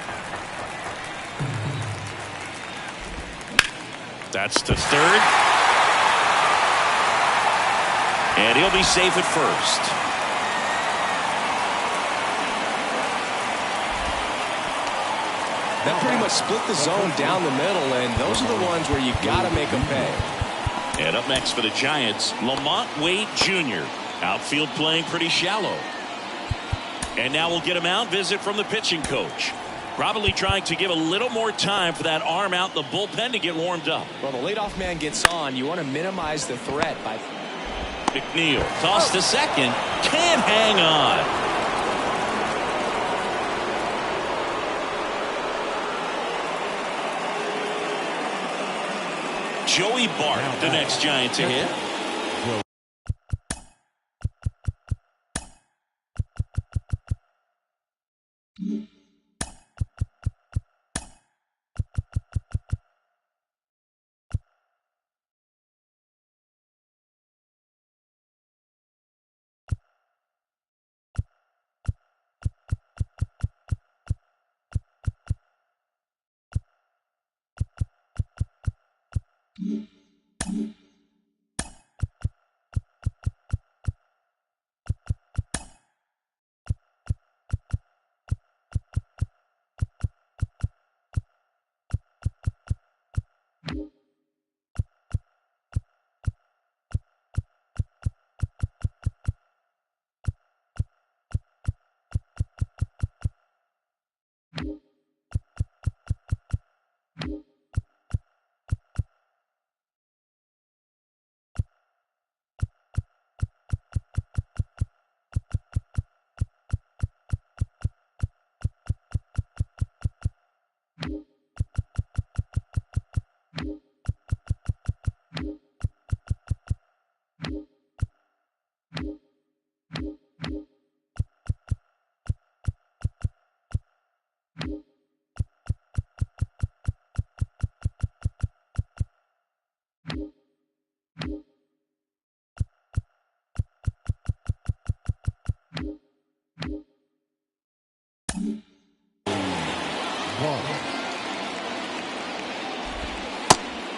That's the 3rd. And he'll be safe at first. That pretty much split the zone down the middle, and those are the ones where you got to make them pay. And up next for the Giants, Lamont Wade Jr. Outfield playing pretty shallow. And now we'll get him out. Visit from the pitching coach. Probably trying to give a little more time for that arm out in the bullpen to get warmed up. Well, the leadoff man gets on. You want to minimize the threat by... McNeil tossed to second. Can't hang on. Joey Bart, the next Giant to hit.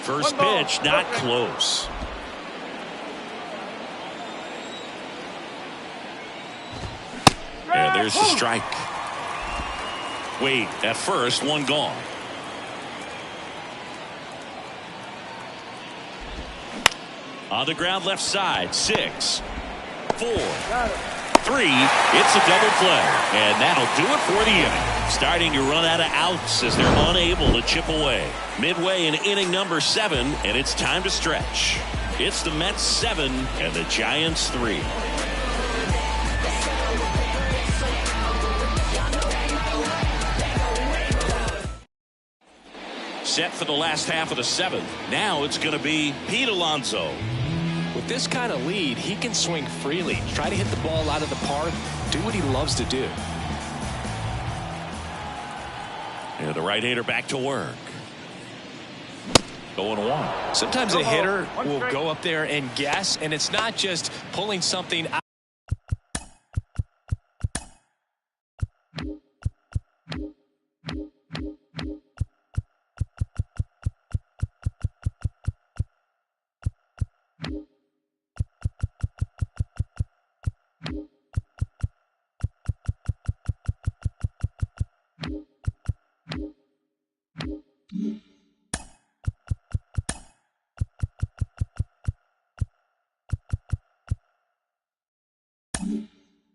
First pitch, not close. And there's the strike. Wade at first, one gone. On the ground left side, 6, 4, 3. It's a double play. And that'll do it for the inning. Starting to run out of outs as they're unable to chip away. Midway in inning number 7, and it's time to stretch. It's the Mets 7 and the Giants 3. Set for the last half of the 7th. Now it's going to be Pete Alonso. With this kind of lead, he can swing freely, try to hit the ball out of the park, do what he loves to do. And the right-hander back to work. 0-1. Sometimes a hitter will go up there and guess, and it's not just pulling something out.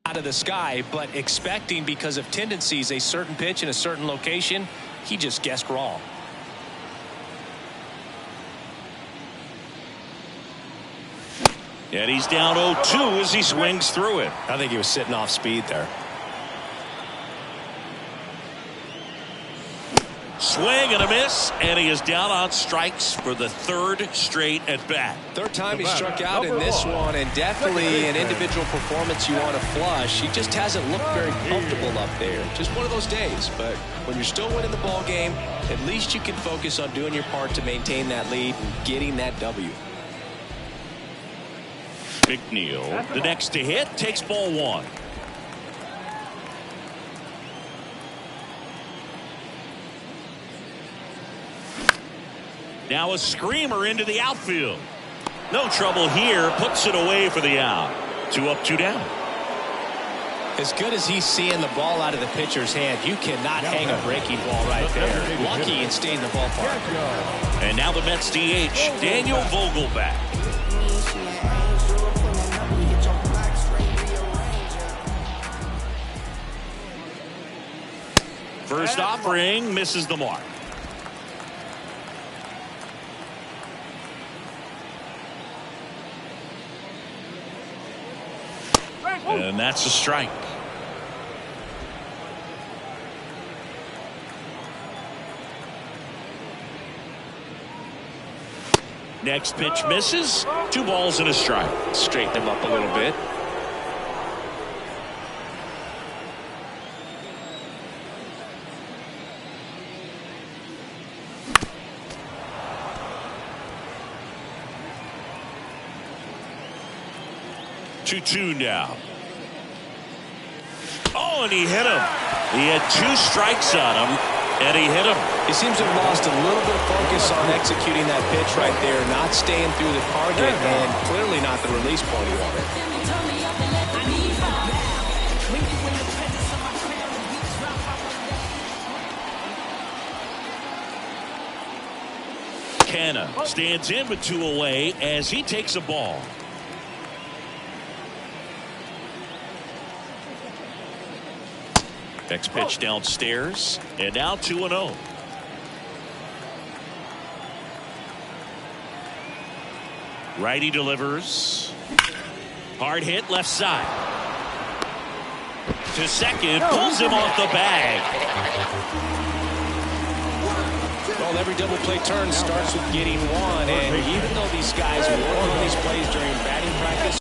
Out of the sky, but expecting because of tendencies a certain pitch in a certain location, he just guessed wrong. And he's down 0-2 as he swings through it. I think he was sitting off speed there. Swing and a miss, and he is down on strikes for the 3rd straight at bat. Third time he struck out in this one, and definitely an individual performance you want to flush. He just hasn't looked very comfortable up there. Just one of those days, but when you're still winning the ball game, at least you can focus on doing your part to maintain that lead and getting that W. McNeil, the next to hit, takes ball 1. Now a screamer into the outfield. No trouble here. Puts it away for the out. 2 up, 2 down. As good as he's seeing the ball out of the pitcher's hand, you cannot hang a breaking ball right there. Lucky and stay in the ballpark. And now the Mets DH, Daniel Vogelback. First offering misses the mark. And that's a strike. Next pitch misses. 2 balls and a strike. Straighten him up a little bit. Two now. Oh, and he hit him. He had 2 strikes on him, and he hit him. He seems to have lost a little bit of focus on executing that pitch right there, not staying through the target, and clearly not the release point he wanted. Canna stands in with 2 away as he takes a ball. Next pitch downstairs, and now 2-0. Righty delivers. Hard hit left side. To second, pulls him off the bag. Well, every double play turn starts with getting one, and even though these guys work on these plays during batting practice,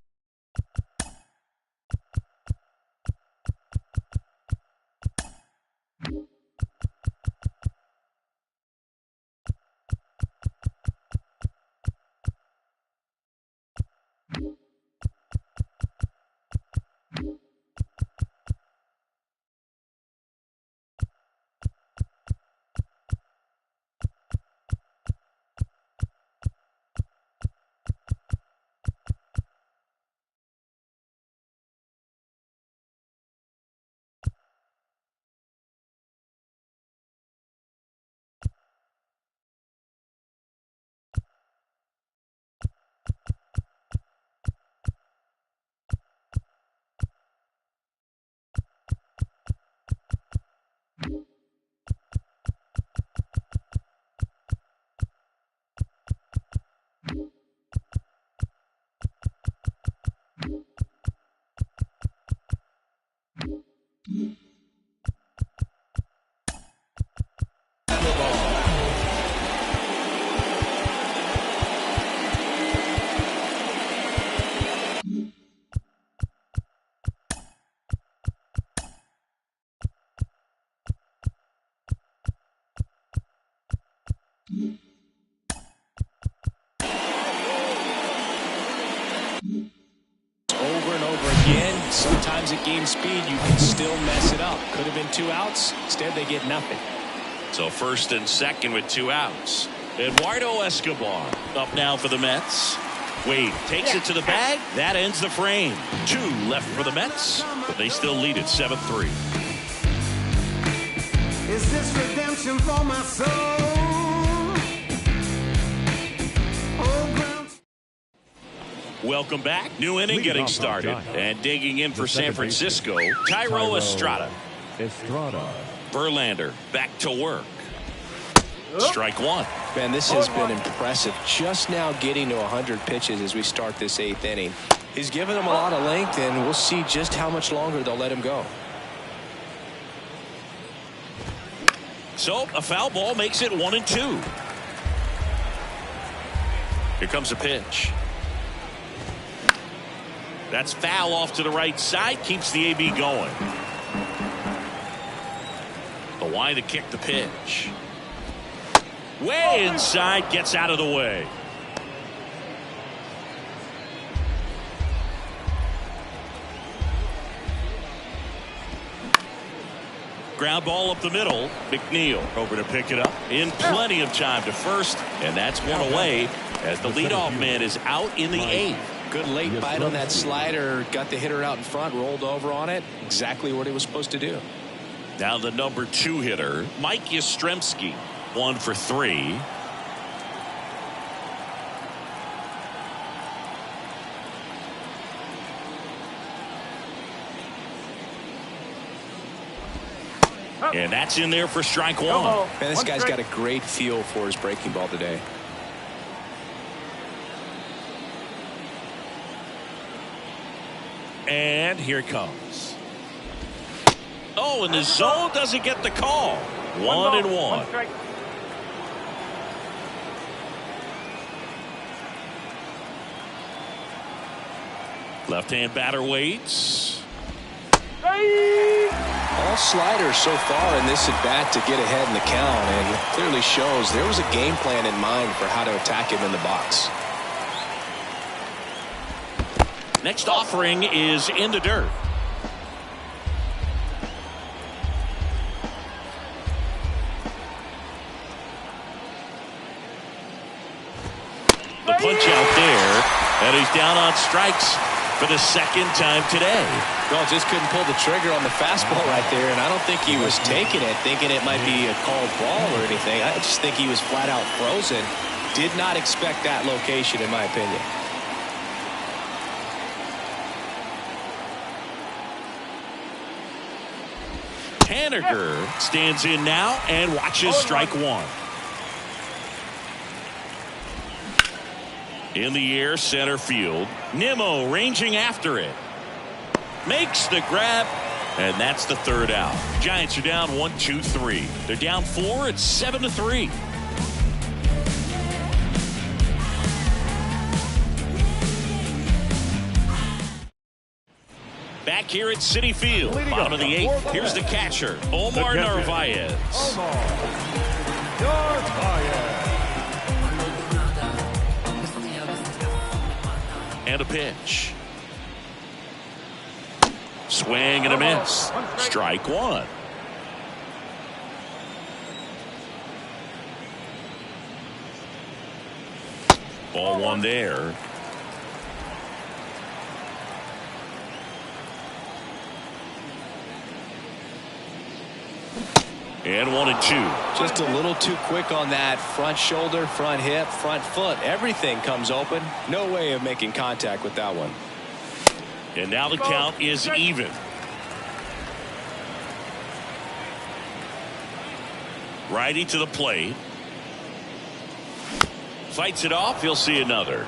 sometimes at game speed, you can still mess it up. Could have been 2 outs. Instead, they get nothing. So first and second with 2 outs. Eduardo Escobar up now for the Mets. Wade takes it to the bag. That ends the frame. 2 left for the Mets, but they still lead it 7-3. Is this redemption for my soul? Welcome back. New inning getting started. And digging in for San Francisco, Thairo Estrada. Verlander back to work. Strike 1. Man, this has been impressive. Just now getting to 100 pitches as we start this 8th inning. He's given them a lot of length, and we'll see just how much longer they'll let him go. So a foul ball makes it 1-2. Here comes a pitch. That's foul off to the right side. Keeps the AB going. The Y to kick the pitch. Way inside. Gets out of the way. Ground ball up the middle. McNeil over to pick it up. In plenty of time to first. And that's 1 away as the leadoff man is out in the 8th. Good late bite on that slider. Got the hitter out in front, rolled over on it. Exactly what he was supposed to do. Now the number 2 hitter, Mike Yastrzemski, 1 for 3. And that's in there for strike 1. Man, this guy's got a great feel for his breaking ball today. And here it comes. Oh, and the zone doesn't get the call. 1-1. strike. Left-hand batter waits. All sliders so far in this at bat to get ahead in the count, and it clearly shows there was a game plan in mind for how to attack him in the box. Next offering is in the dirt. The punch out there, and he's down on strikes for the second time today. Well, just couldn't pull the trigger on the fastball right there, and I don't think he was taking it, thinking it might be a called ball or anything. I just think he was flat out frozen. Did not expect that location, in my opinion. Haniger stands in now and watches strike 1. In the air, center field. Nimmo ranging after it. Makes the grab, and that's the third out. Giants are down 1-2-3. They're down 4. It's 7-3. Back here at Citi Field, bottom of the 8th. Here's the catcher, Omar Narvaez. And a pitch. Swing and a miss. Strike 1. Ball 1 there. And 1-2. Just a little too quick on that front shoulder, front hip, front foot. Everything comes open. No way of making contact with that one. And now the count is even. Righty to the plate. Fights it off. He'll see another.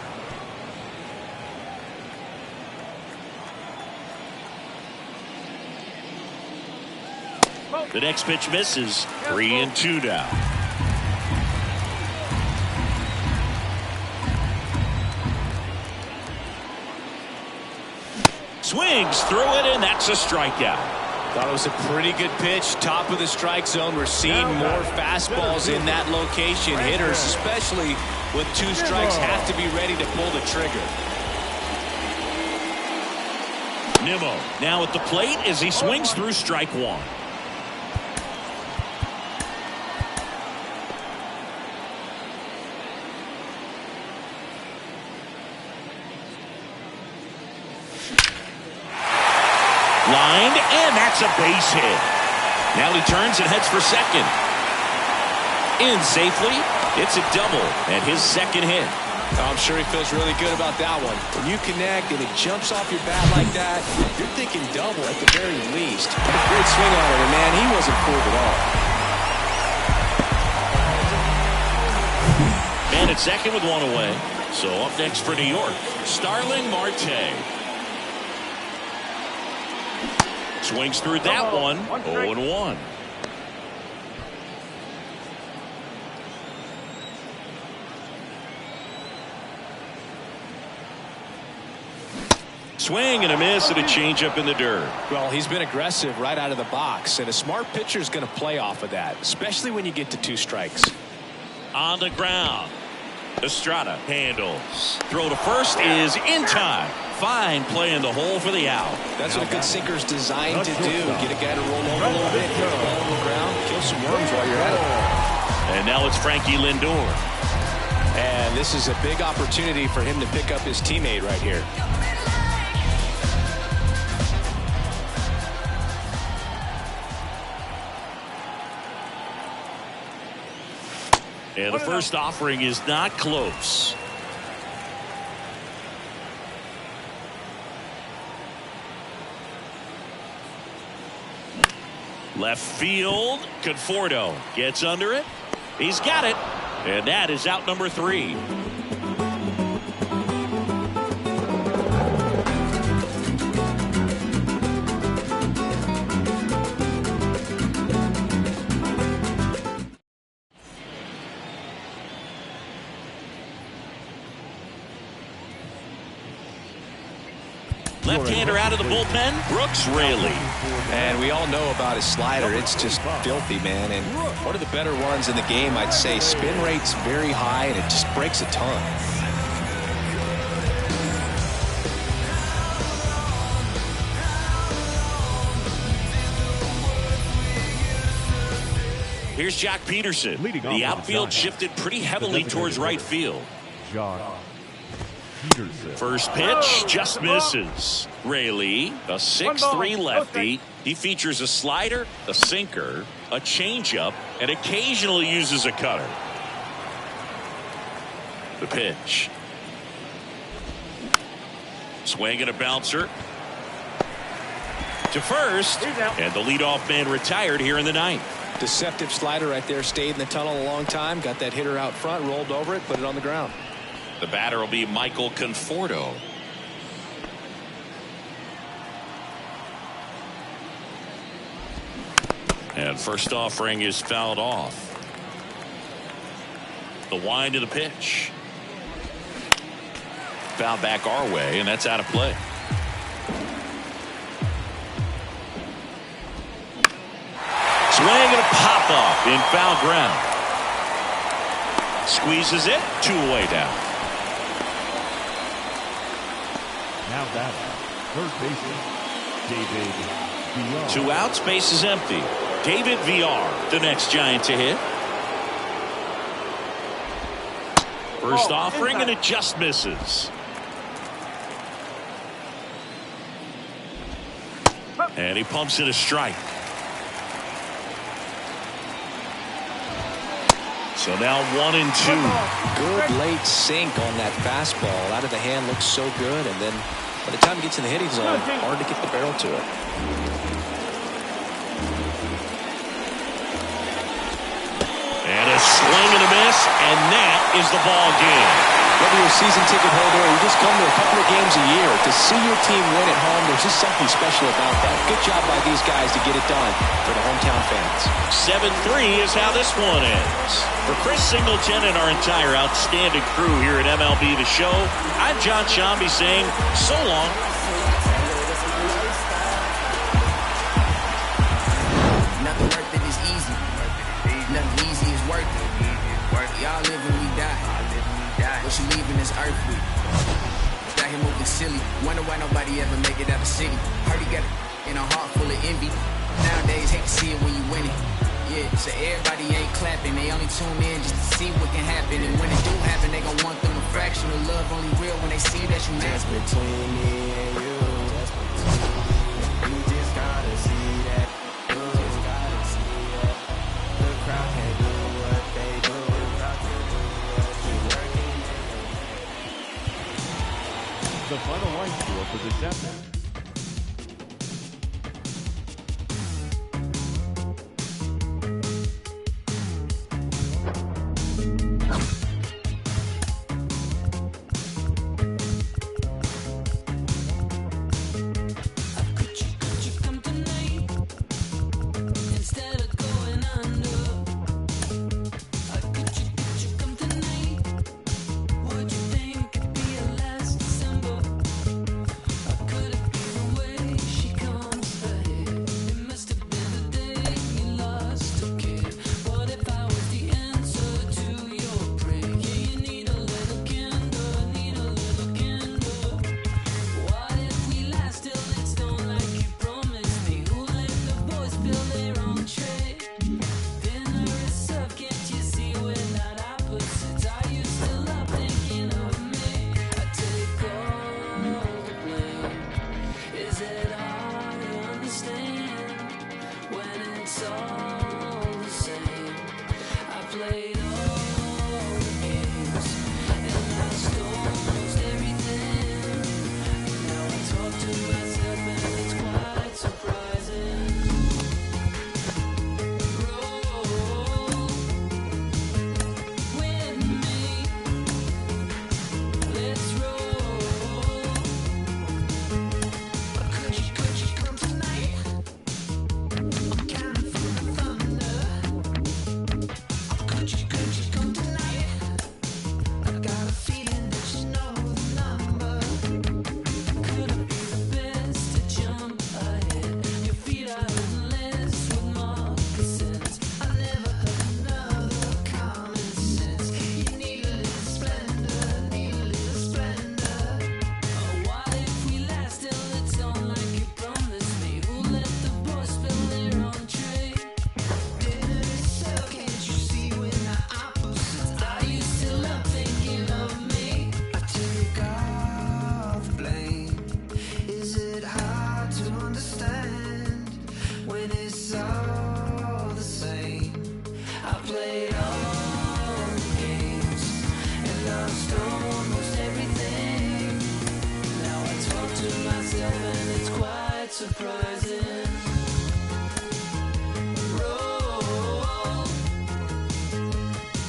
The next pitch misses. 3-2 now. Swings through it, and that's a strikeout. Thought it was a pretty good pitch. Top of the strike zone. We're seeing more fastballs in that location. Hitters, especially with 2 strikes, have to be ready to pull the trigger. Nimmo now at the plate as he swings through strike 1. Lined, and that's a base hit. Now he turns and heads for second. In safely. It's a double and his second hit. I'm sure he feels really good about that one. When you connect and it jumps off your bat like that, you're thinking double at the very least. A great swing on it, and man, he wasn't fooled at all. Man at second with 1 away. So up next for New York, Starling Marte. Swings through that one. 0-1. Swing and a miss and a changeup in the dirt. Well, he's been aggressive right out of the box, and a smart pitcher is going to play off of that, especially when you get to 2 strikes. On the ground. Estrada handles. Throw to first is in time. Fine play in the hole for the out. That's what a good sinker is designed to do. Get a guy to roll over a little bit, hit the ball on the ground, kill some worms while you're at it. And now it's Frankie Lindor. And this is a big opportunity for him to pick up his teammate right here. And the first offering is not close. Left field, Conforto gets under it. He's got it. And that is out number 3. Left-hander out of the bullpen, Brooks Raley. And we all know about his slider. It's just filthy, man. And one of the better ones in the game, I'd say. Spin rate's very high, and it just breaks a ton. Here's Jock Peterson. The outfield shifted pretty heavily towards right field. Jock Peterson. First pitch just misses. Raley, a 6'3" lefty. He features a slider, a sinker, a changeup, and occasionally uses a cutter. The pitch. Swing and a bouncer. To first. And the leadoff man retired here in the 9th. Deceptive slider right there. Stayed in the tunnel a long time. Got that hitter out front, rolled over it, put it on the ground. The batter will be Michael Conforto. And first offering is fouled off. The wind of the pitch. Foul back our way, and that's out of play. Swing and a pop-up in foul ground. Squeezes it, 2 away down. Now batting, third baseman, David VR. 2 outs, base is empty. David VR, the next Giant to hit. First offering, and it just misses. And he pumps it a strike. So now 1-2. Good late sink on that fastball. Out of the hand, looks so good. And then by the time he gets in the hitting zone, hard to get the barrel to it. And a swing and a miss, and that is the ball game. Whether you're a season ticket holder or you just come to a couple of games a year, to see your team win at home, there's just something special about that. Good job by these guys to get it done for the hometown fans. 7-3 is how this one ends. For Chris Singleton and our entire outstanding crew here at MLB The Show, I'm John Shambi saying so long. Nothing worth it is easy. Nothing easy is worth it. Y'all live and we die. What you leaving this earth with? Got him moving silly. Wonder why nobody ever make it out of city. Heard he got it in a heart full of envy. Nowadays, hate to see it when you win it. Yeah, so everybody ain't clapping. They only tune in just to see what can happen. And when it do happen, they gon' want them a fraction of love. Only real when they see that you mad. That's between me and you. That's between me. You just gotta see that. You just gotta see that. The crowd can't do what they do. The final line score for this episode. Could surprising. Roll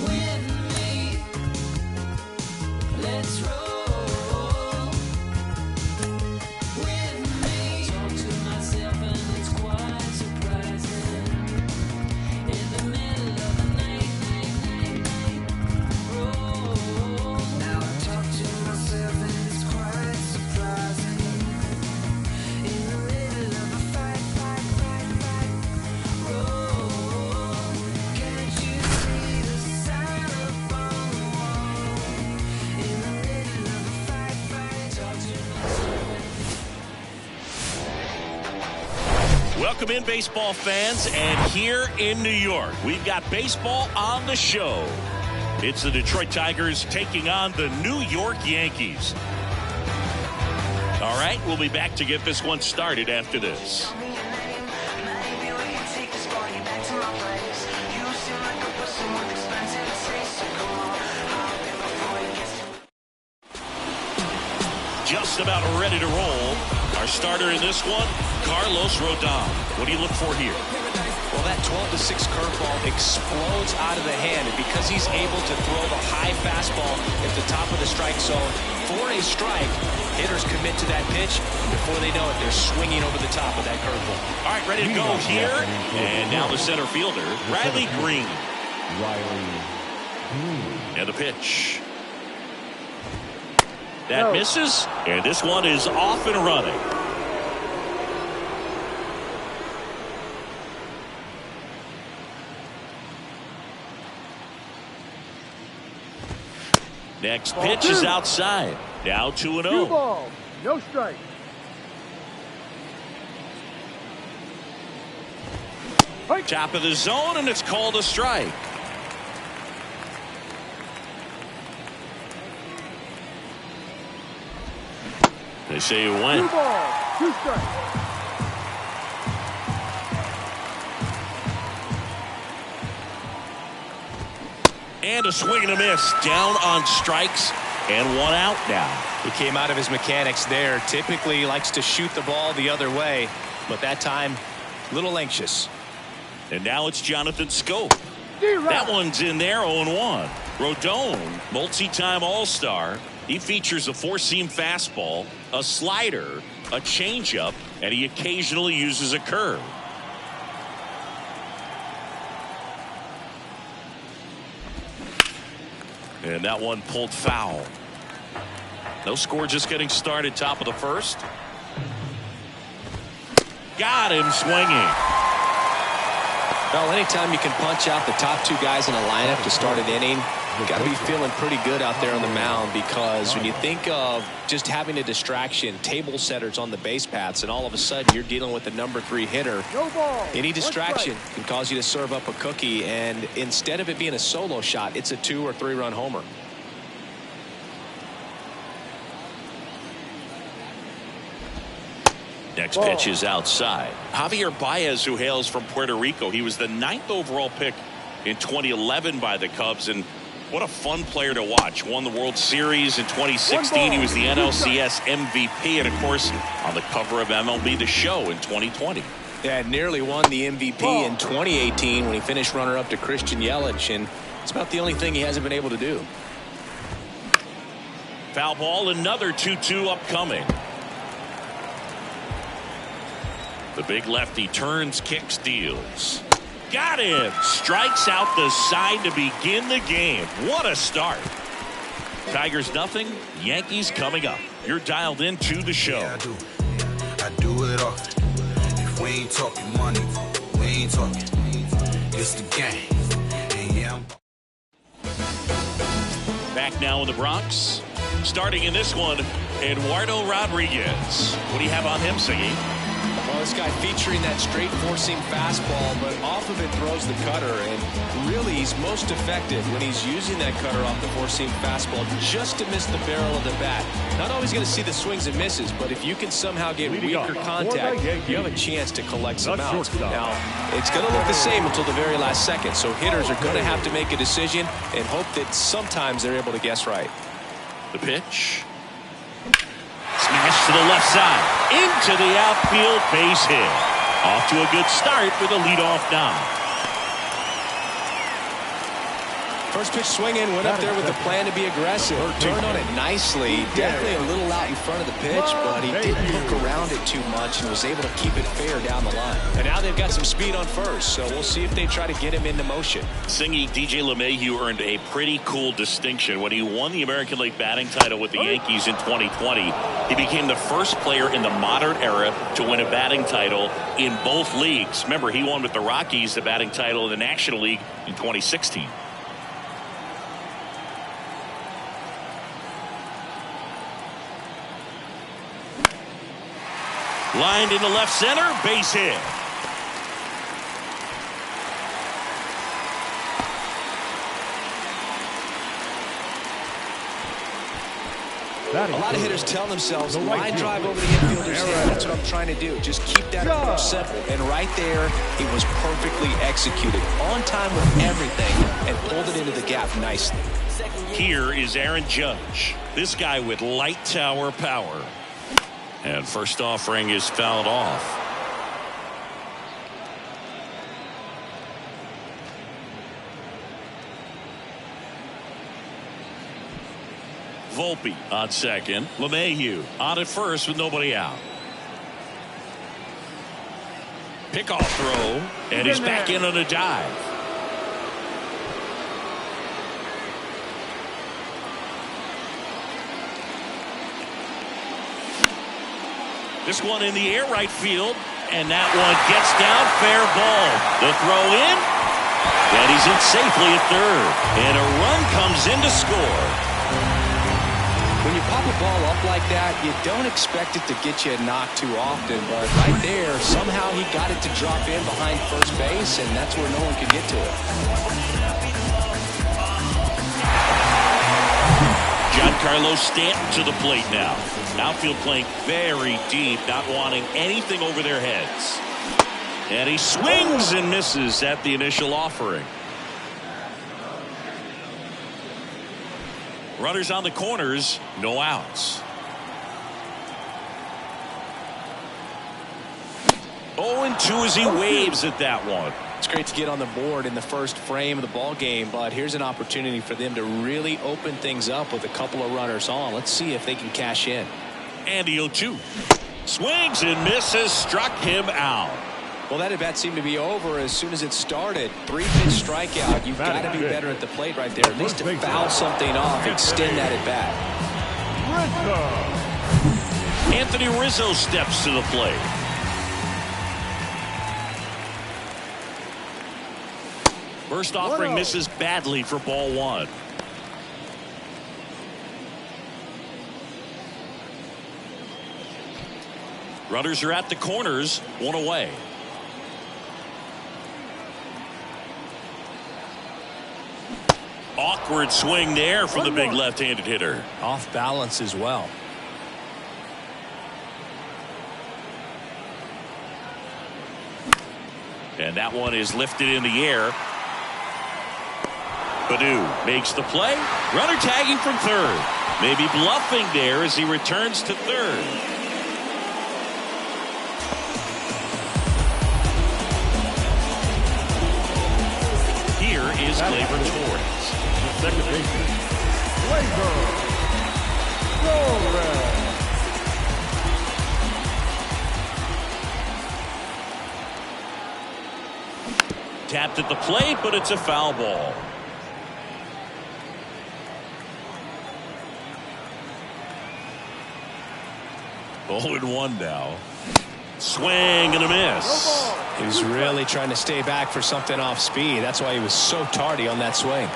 with me. Let's roll with me. Talk to myself and it's quite surprising. In the middle of the night. Roll. Now I talk to myself and it's quite surprising. In the middle of a fight. Roll. Can't you see the sign up on the wall? In the middle of a fight. Talk to myself. Welcome in, baseball fans, and here in New York, we've got baseball on the show. It's the Detroit Tigers taking on the New York Yankees. All right, we'll be back to get this one started after this. Maybe we can take this party back to my place. You seem like a person with expensive taste. So come on, hop in before it gets too. Just about ready to roll. Our starter in this one, Carlos Rodon. What do you look for here? Well, that 12-6 curveball explodes out of the hand, and because he's able to throw the high fastball at the top of the strike zone for a strike, hitters commit to that pitch. Before they know it, they're swinging over the top of that curveball. All right, ready to go here. And now the center fielder, Riley Green. And the pitch. That misses, and this one is off and running. Next pitch is outside. Now 2-0. 2 balls, no strike. Top of the zone, and it's called a strike. They say you win. 2 balls, 2 strikes. And a swing and a miss. Down on strikes and 1 out now. He came out of his mechanics there. Typically likes to shoot the ball the other way, but that time, a little anxious. And now it's Jonathan Scope. That one's in there, 0-1. Rodon, multi-time All-Star. He features a 4-seam fastball, a slider, a changeup, and he occasionally uses a curve. And that one pulled foul. No score, just getting started, top of the first. Got him swinging. Well, anytime you can punch out the top 2 guys in a lineup to start an inning, you got to be feeling pretty good out there on the mound, because when you think of just having a distraction, table setters on the base paths, and all of a sudden you're dealing with the number 3 hitter, any distraction can cause you to serve up a cookie, and instead of it being a solo shot, it's a 2 or 3 run homer. Next pitch is outside. Javier Baez, who hails from Puerto Rico. He was the 9th overall pick in 2011 by the Cubs, and what a fun player to watch. Won the World Series in 2016. He was the NLCS MVP, and of course on the cover of MLB The Show in 2020. Yeah, nearly won the MVP in 2018 when he finished runner-up to Christian Yelich, and it's about the only thing he hasn't been able to do. Foul ball, another 2-2 upcoming. The big lefty turns, kicks, deals. Got him. Strikes out the side to begin the game. What a start. Tigers nothing. Yankees coming up. You're dialed into the show. Yeah, I do it often. If we ain't talking money, we ain't talking. It's the game. And yeah, Back now in the Bronx. Starting in this one, Eduardo Rodriguez. What do you have on him, Siggy? Well, this guy featuring that straight 4-seam fastball, but off of it throws the cutter, and really he's most effective when he's using that cutter off the 4-seam fastball just to miss the barrel of the bat. Not always going to see the swings and misses, but if you can somehow get weaker contact, you have a chance to collect some outs. Now, it's going to look the same until the very last second, so hitters are going to have to make a decision and hope that sometimes they're able to guess right. The pitch. Smash to the left side. Into the outfield, base hit. Off to a good start with a leadoff nod. First pitch swinging, went up there with the plan to be aggressive. Turned on it nicely. Definitely a little out in front of the pitch, but he didn't look around it too much and was able to keep it fair down the line. And now they've got some speed on first, so we'll see if they try to get him into motion. Singy, DJ LeMahieu earned a pretty cool distinction when he won the American League batting title with the Yankees in 2020. He became the first player in the modern era to win a batting title in both leagues. Remember, he won with the Rockies the batting title in the National League in 2016. Lined into left center, base hit. A lot of hitters tell themselves, line drive over the infielder's head. That's what I'm trying to do. Just keep that approach simple. And right there, it was perfectly executed. On time with everything, and pulled it into the gap nicely. Here is Aaron Judge. This guy with light tower power. And first offering is fouled off. Volpe on second. LeMahieu on at first with nobody out. Pickoff throw, and he's back in on a dive. This one in the air right field, and that one gets down, fair ball. The throw in, and he's in safely at third, and a run comes in to score. When you pop a ball up like that, you don't expect it to get you a knock too often, but right there, somehow he got it to drop in behind first base, and that's where no one could get to it. Giancarlo Stanton to the plate now. Outfield playing very deep, not wanting anything over their heads. And he swings and misses at the initial offering. Runners on the corners, no outs. 0-2 as he waves at that one. It's great to get on the board in the first frame of the ball game, but here's an opportunity for them to really open things up with a couple of runners on. Let's see if they can cash in. Andy 0-2. Swings and misses, struck him out. Well, that at bat seemed to be over as soon as it started. 3-pitch strikeout. You've got to be better at the plate right there. At least to foul something off, extend that at bat. Anthony Rizzo steps to the plate. First offering misses badly for ball one. Runners are at the corners, one away. Awkward swing there from the big left-handed hitter. Off balance as well. And that one is lifted in the air. Badu makes the play. Runner tagging from third. Maybe bluffing there as he returns to third. Here is Gleyber Torres. Second baseman. Gleyber Torres. Tapped at the plate, but it's a foul ball. Oh, and 1 now. Swing and a miss. He was really trying to stay back for something off speed. That's why he was so tardy on that swing.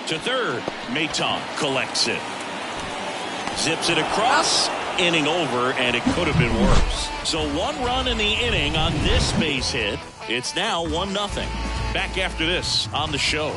To third, Maton collects it. Zips it across. Inning over, and it could have been worse. So 1 run in the inning on this base hit. It's now 1-0. Back after this on the show.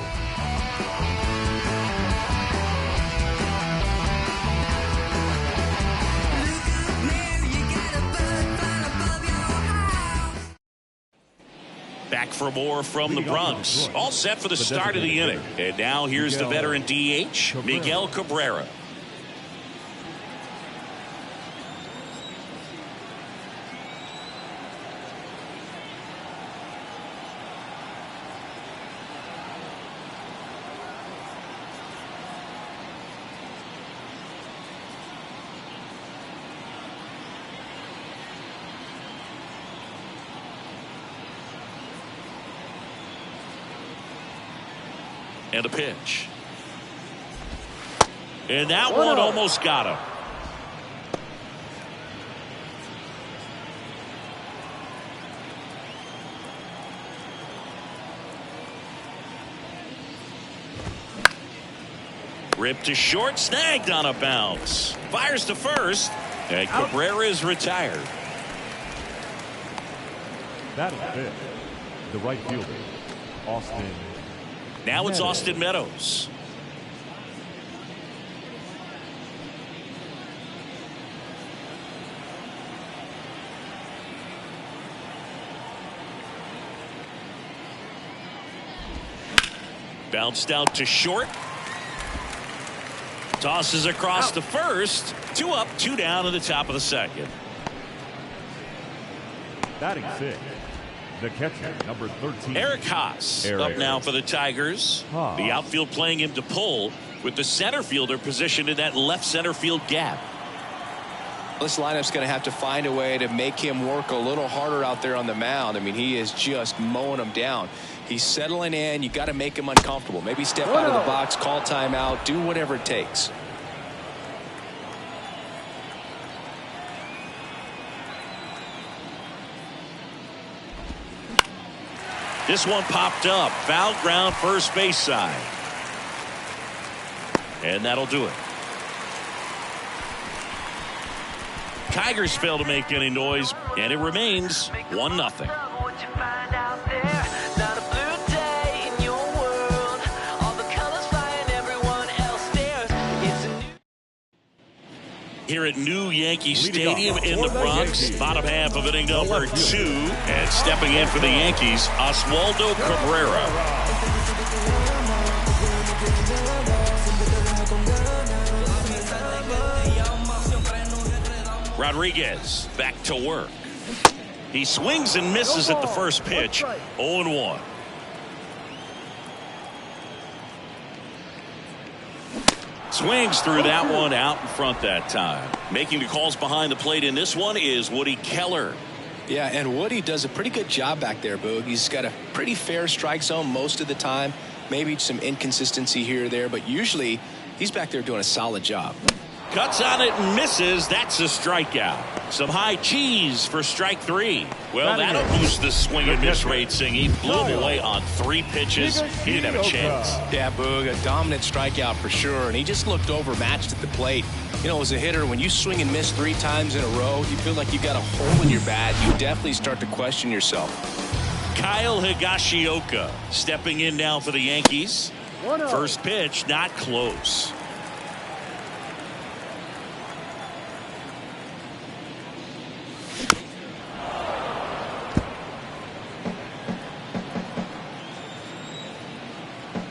Back for more from the Bronx. All set for the start of the inning. And now here's the veteran DH, Miguel Cabrera. And a pitch. And that one almost got him. Ripped to short, snagged on a bounce. Fires to first, and Cabrera is retired. That is fifth. The right fielder, Austin. Now it's Austin Meadows. Bounced out to short. Tosses across to first. 2 up, 2 down in the top of the second. Batting sixth. The catcher, number 13. Eric Haas up now for the Tigers. The outfield playing him to pull with the center fielder positioned in that left center field gap. This lineup's going to have to find a way to make him work a little harder out there on the mound. I mean, he is just mowing them down. He's settling in. You got to make him uncomfortable. Maybe step out of the box, call timeout, do whatever it takes. This one popped up. Foul ground, first base side. And that'll do it. Tigers fail to make any noise, and it remains 1-0. Here at New Yankee Stadium in the Bronx, bottom half of inning number 2, and stepping in for the Yankees, Oswaldo Cabrera. Rodriguez back to work. He swings and misses at the first pitch. 0-1. Swings through that one out in front that time. Making the calls behind the plate in this one is Woody Keller. Yeah, and Woody does a pretty good job back there, Boog. He's got a pretty fair strike zone most of the time. Maybe some inconsistency here or there, but usually he's back there doing a solid job. Cuts on it and misses. That's a strikeout. Some high cheese for strike 3. Well, that'll boost the swing and miss rate, Sing. He blew him away on 3 pitches. He didn't have a chance. Yeah, Boog, a dominant strikeout for sure, and he just looked overmatched at the plate. You know, as a hitter, when you swing and miss 3 times in a row, you feel like you got a hole in your bat. You definitely start to question yourself. Kyle Higashioka stepping in now for the Yankees. First pitch, not close.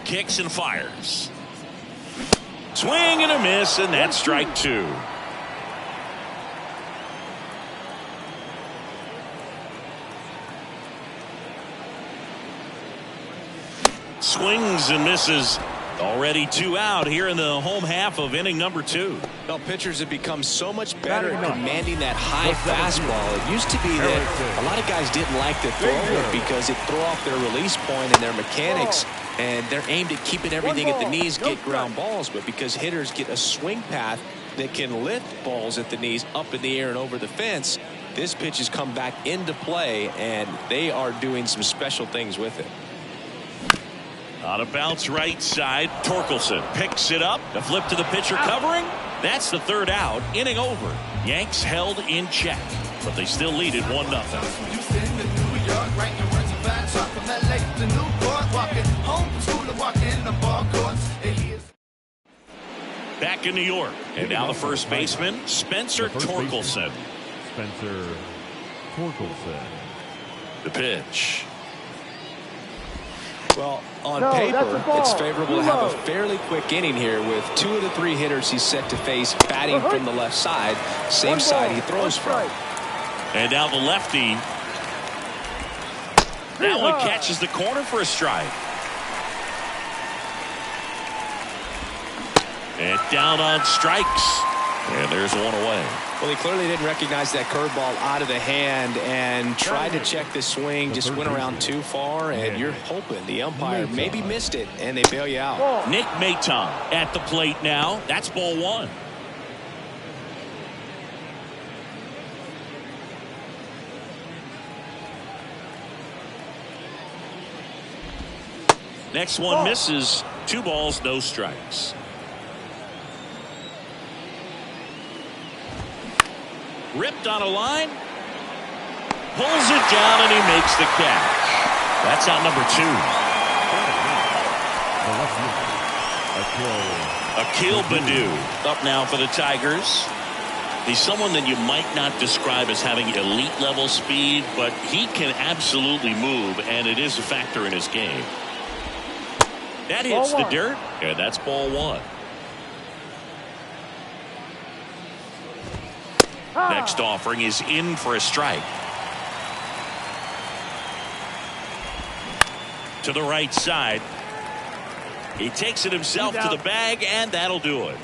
Kicks and fires. Swing and a miss, and that's strike 2. Swings and misses. Already 2 out here in the home half of inning number 2. Well, pitchers have become so much better at commanding that high fastball. It used to be that a lot of guys didn't like to throw it because it threw off their release point and their mechanics, and they're aimed at keeping everything at the knees, get ground balls. But because hitters get a swing path that can lift balls at the knees up in the air and over the fence, this pitch has come back into play, and they are doing some special things with it. On a bounce right side, Torkelson picks it up. The flip to the pitcher covering. That's the 3rd out. Inning over. Yanks held in check, but they still lead it 1-0. Back in New York, and now the first baseman, Spencer Torkelson. Spencer Torkelson. The pitch. Well, on paper, it's favorable to have a fairly quick inning here with 2 of the 3 hitters he's set to face batting from the left side, same side he throws from. And now the lefty. That one catches the corner for a strike. And down on strikes. And there's one away. Well, he clearly didn't recognize that curveball out of the hand and tried to check the swing, just went around too far, and you're hoping the umpire maybe missed it, and they bail you out. Nick Maton at the plate now. That's ball one. Next one misses. 2 balls, no strikes. Ripped on a line. Pulls it down and he makes the catch. That's out number 2. Akil Baddoo up now for the Tigers. He's someone that you might not describe as having elite level speed, but he can absolutely move, and it is a factor in his game. That hits the dirt, and that's ball 1. Next offering is in for a strike. To the right side. He takes it himself to the bag, and that'll do it.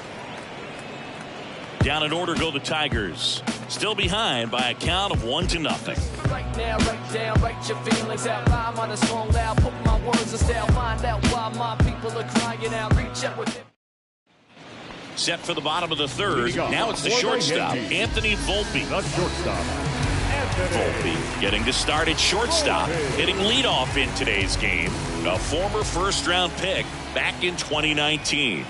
Down in order go the Tigers. Still behind by a count of 1-0. Right now, right down, write your feelings out. I'm on a song loud, put my words in style. Find out why my people are crying out. Reach out with it. Set for the bottom of the third. Now it's the shortstop, Anthony Volpe. The shortstop, Volpe getting to start at shortstop, hitting leadoff in today's game. A former first-round pick back in 2019.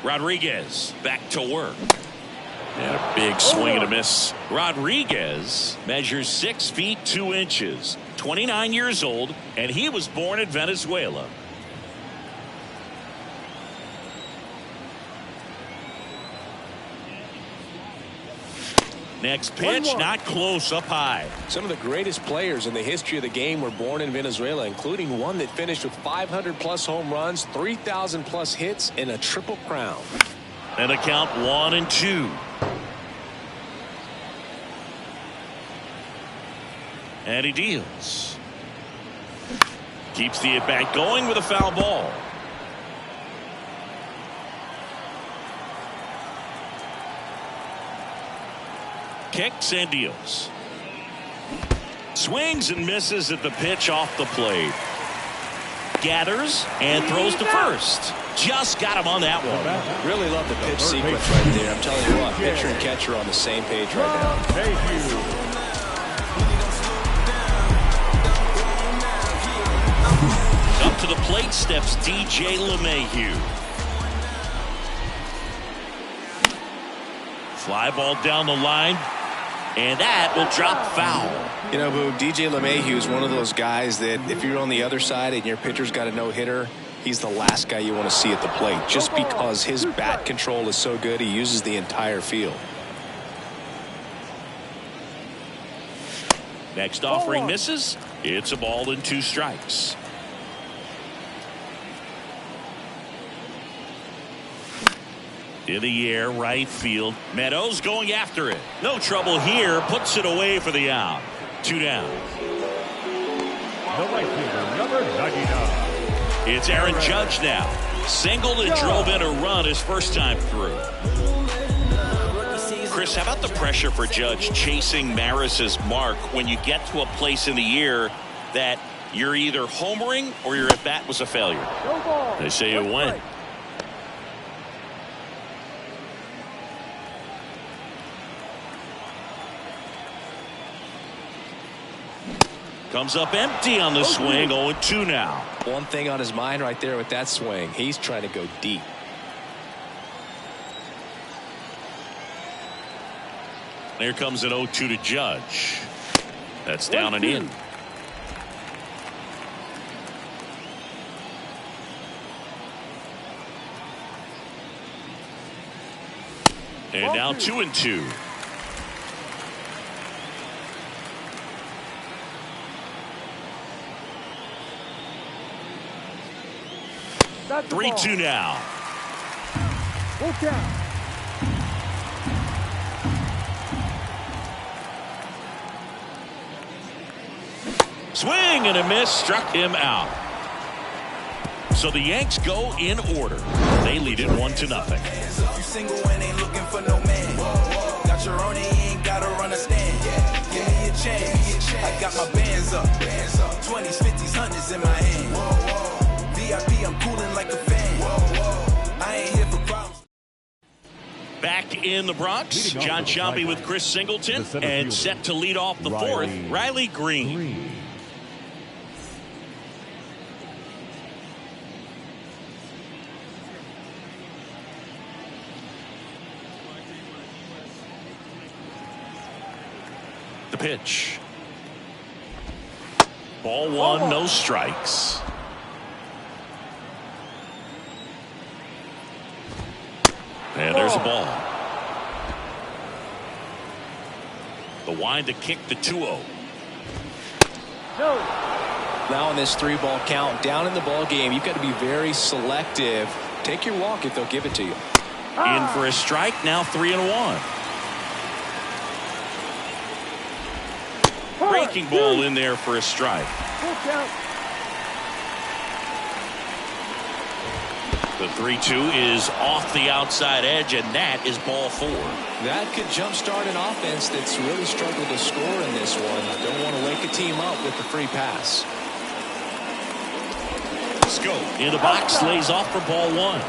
Rodriguez back to work. And a big swing and a miss. Rodriguez measures 6 feet 2 inches, 29 years old, and he was born in Venezuela. Next pitch, not close, up high. Some of the greatest players in the history of the game were born in Venezuela, including one that finished with 500+ home runs, 3,000+ hits, and a triple crown. And a count 1-2. And he deals. Keeps the at-bat going with a foul ball. Kicks and deals. Swings and misses at the pitch off the plate. Gathers and throws to first. Just got him on that one. Really love the pitch sequence right there. I'm telling you what, pitcher and catcher are on the same page right now. Up to the plate steps DJ LeMahieu. Fly ball down the line. And that will drop foul. You know, Boo, DJ LeMahieu is one of those guys that if you're on the other side and your pitcher's got a no-hitter, he's the last guy you want to see at the plate. Just because his bat control is so good, he uses the entire field. Next offering misses. It's a ball and 2 strikes. In the air, right field. Meadows going after it. No trouble here. Puts it away for the out. 2 down. The right fielder, number 99. It's Aaron Judge now. Singled and drove in a run his first time through. Chris, how about the pressure for Judge chasing Maris's mark when you get to a place in the year that you're either homering or your at-bat was a failure? They say you win. Comes up empty on the swing. 0-2 now. One thing on his mind right there with that swing. He's trying to go deep. There comes an 0-2 to Judge. That's down and in. And now 2-2. 3-2 now. Full count. Swing and a miss, struck him out. So the Yanks go in order. They lead it 1-0. You single and ain't looking for no man. got my bands up. 20s, 50s, 100s in my hand. VIP, I'm cooling like a fan. I ain't here for problems. Back in the Bronx, John Shelby with Chris Singleton, and set to lead off the fourth, Riley Green. The pitch. Ball one, no strikes. And there's a ball. The wind to kick the 2-0. Now in this 3-ball count, down in the ball game, you've got to be very selective. Take your walk if they'll give it to you. In for a strike, now 3-1. Breaking ball in there for a strike. The 3-2 is off the outside edge, and that is ball 4. That could jumpstart an offense that's really struggled to score in this one. Don't want to wake a team up with the free pass. Scope in the box, lays off for ball 1.